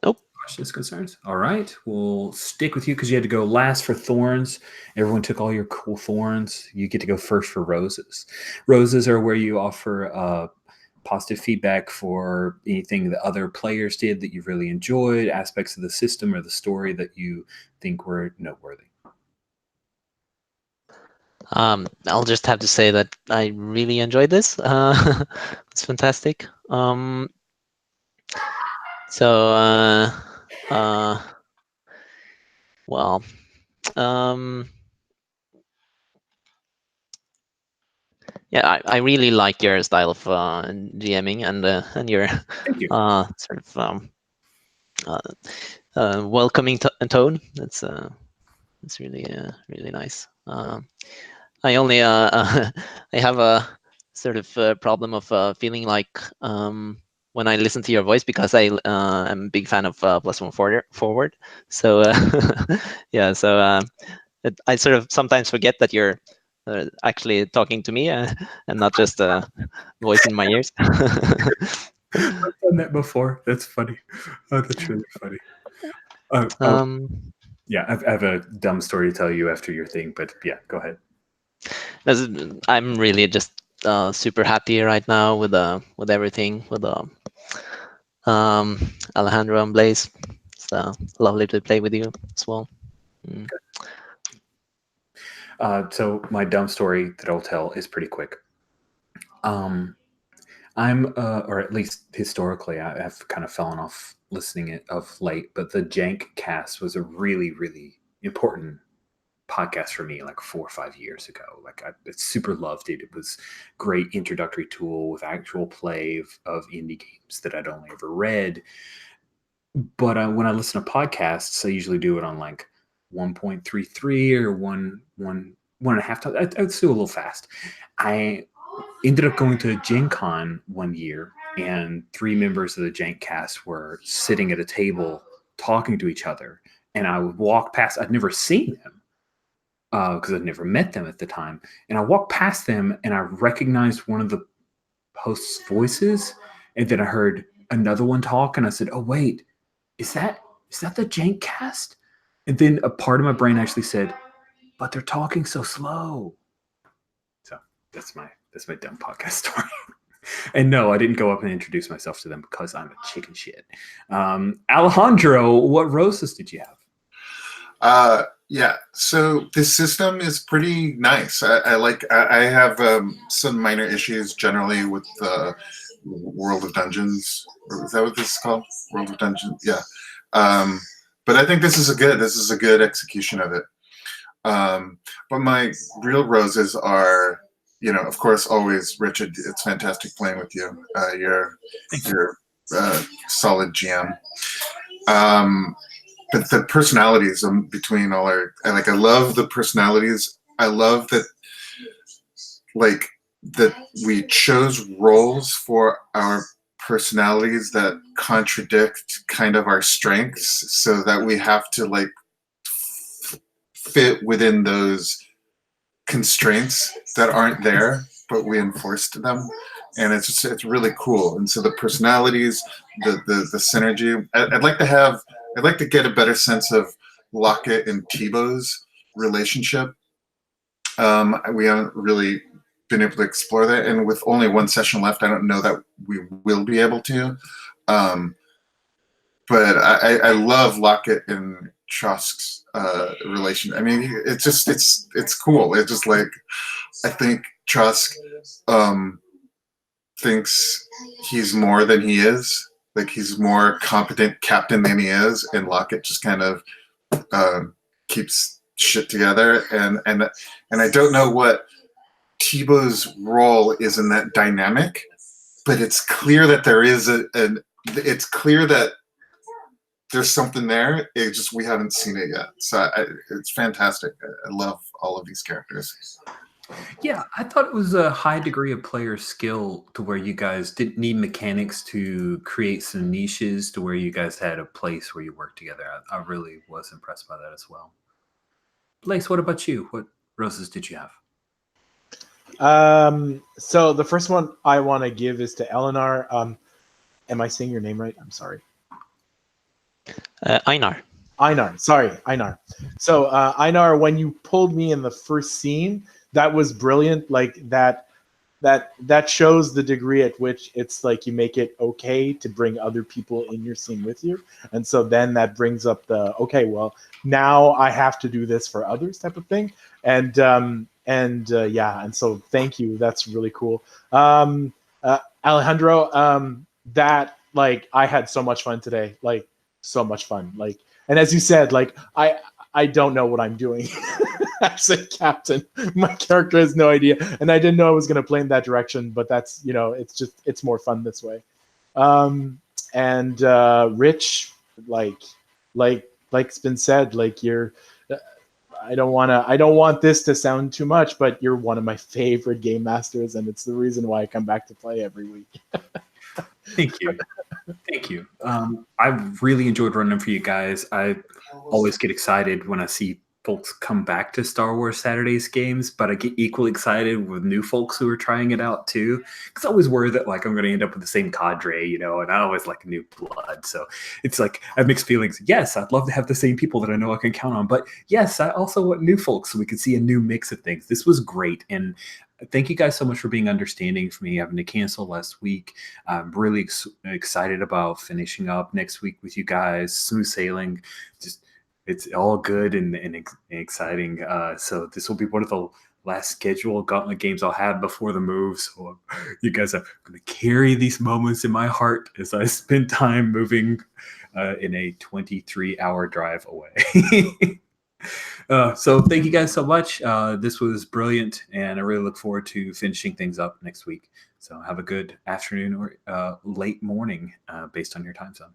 Nope. questions, concerns? All right. We'll stick with you because you had to go last for thorns. Everyone took all your cool thorns. You get to go first for roses. Roses are where you offer positive feedback for anything that other players did that you really enjoyed, aspects of the system or the story that you think were noteworthy. I'll just have to say that I really enjoyed this. It's fantastic. Well, yeah, I really like your style of GMing and your Thank you. sort of welcoming tone. It's really really nice. I only I have a sort of problem of feeling like when I listen to your voice, because I am a big fan of +1 forward. So yeah, so I sort of sometimes forget that you're actually talking to me and not just a voice in my ears. I've done that before. That's funny. Oh, that's really funny. Yeah, I have a dumb story to tell you after your thing, but yeah, go ahead. I'm really just super happy right now with everything, with Alejandro and Blaze. It's lovely to play with you as well. So my dumb story that I'll tell is pretty quick. I'm, or at least historically, I have kind of fallen off listening it of late, but the Jank cast was a really, really important podcast for me like 4 or 5 years ago. Like I super loved it. It was great introductory tool with actual play of indie games that I'd only ever read. But when I listen to podcasts, I usually do it on like 1.33 or 1.5 times. I would do a little fast. I ended up going to Gen Con one year, and 3 members of the Jank cast were sitting at a table talking to each other. And I would walk past, I'd never seen them because I'd never met them at the time. And I walked past them and I recognized one of the hosts' voices. And then I heard another one talk, and I said, "Oh, wait, is that the Jank cast?" And then a part of my brain actually said, "But they're talking so slow." So that's my dumb podcast story. And no, I didn't go up and introduce myself to them because I'm a chicken shit. Alejandro, what roses did you have? Yeah, so this system is pretty nice. I have some minor issues generally with the World of Dungeons. Is that what this is called? World of Dungeons, yeah. But I think this is a good execution of it. But my real roses are, of course, always Richard. It's fantastic playing with you. You're solid GM. But the personalities between all our, I love the personalities. I love that, that we chose roles for our personalities that contradict kind of our strengths, so that we have to fit within those constraints that aren't there, but we enforced them. and it's really cool. And so the personalities, the synergy. I'd like to get a better sense of Lockett and Tebow's relationship. We haven't really been able to explore that, and with only one session left, I don't know that we will be able to. But I love Lockett and Trusk's relation. I mean, it's cool. It's just like, I think Trusk thinks he's more than he is. Like, he's more competent captain than he is, and Lockett just kind of keeps shit together. And I don't know what Tebow's role is in that dynamic, but it's clear that there is it's clear that there's something there. It just, we haven't seen it yet. So it's fantastic. I love all of these characters. Yeah, I thought it was a high degree of player skill to where you guys didn't need mechanics to create some niches, to where you guys had a place where you worked together. I really was impressed by that as well. Blaze, what about you? What roses did you have? So the first one I want to give is to Eleanor. Am I saying your name right? I'm sorry. Einar. Einar. Sorry, Einar. So Einar, when you pulled me in the first scene, that was brilliant. Like that shows the degree at which it's like you make it okay to bring other people in your scene with you. And so then that brings up the, okay, well, now I have to do this for others type of thing. And yeah, and so thank you. That's really cool. Alejandro, that, like, I had so much fun today. Like, so much fun. Like, and as you said, like, I don't know what I'm doing. As a captain, my character has no idea, and I didn't know I was going to play in that direction. But that's, you know, it's more fun this way. And Rich, like's been said, like, you're. I don't want this to sound too much, but you're one of my favorite game masters, and it's the reason why I come back to play every week. Thank you. Thank you. I really enjoyed running for you guys. I always get excited when I see folks come back to Star Wars Saturdays games, but I get equally excited with new folks who are trying it out too. Because I always worry that, like, I'm going to end up with the same cadre, you know, and I always like new blood. So it's like, I have mixed feelings. Yes, I'd love to have the same people that I know I can count on, but yes, I also want new folks so we can see a new mix of things. This was great, and thank you guys so much for being understanding for me having to cancel last week. I'm really excited about finishing up next week with you guys. Smooth sailing. Just, it's all good and exciting. So this will be one of the last scheduled Gauntlet games I'll have before the move. So you guys are going to carry these moments in my heart as I spend time moving in a 23-hour drive away. So thank you guys so much. This was brilliant, and I really look forward to finishing things up next week. So have a good afternoon or late morning based on your time zone.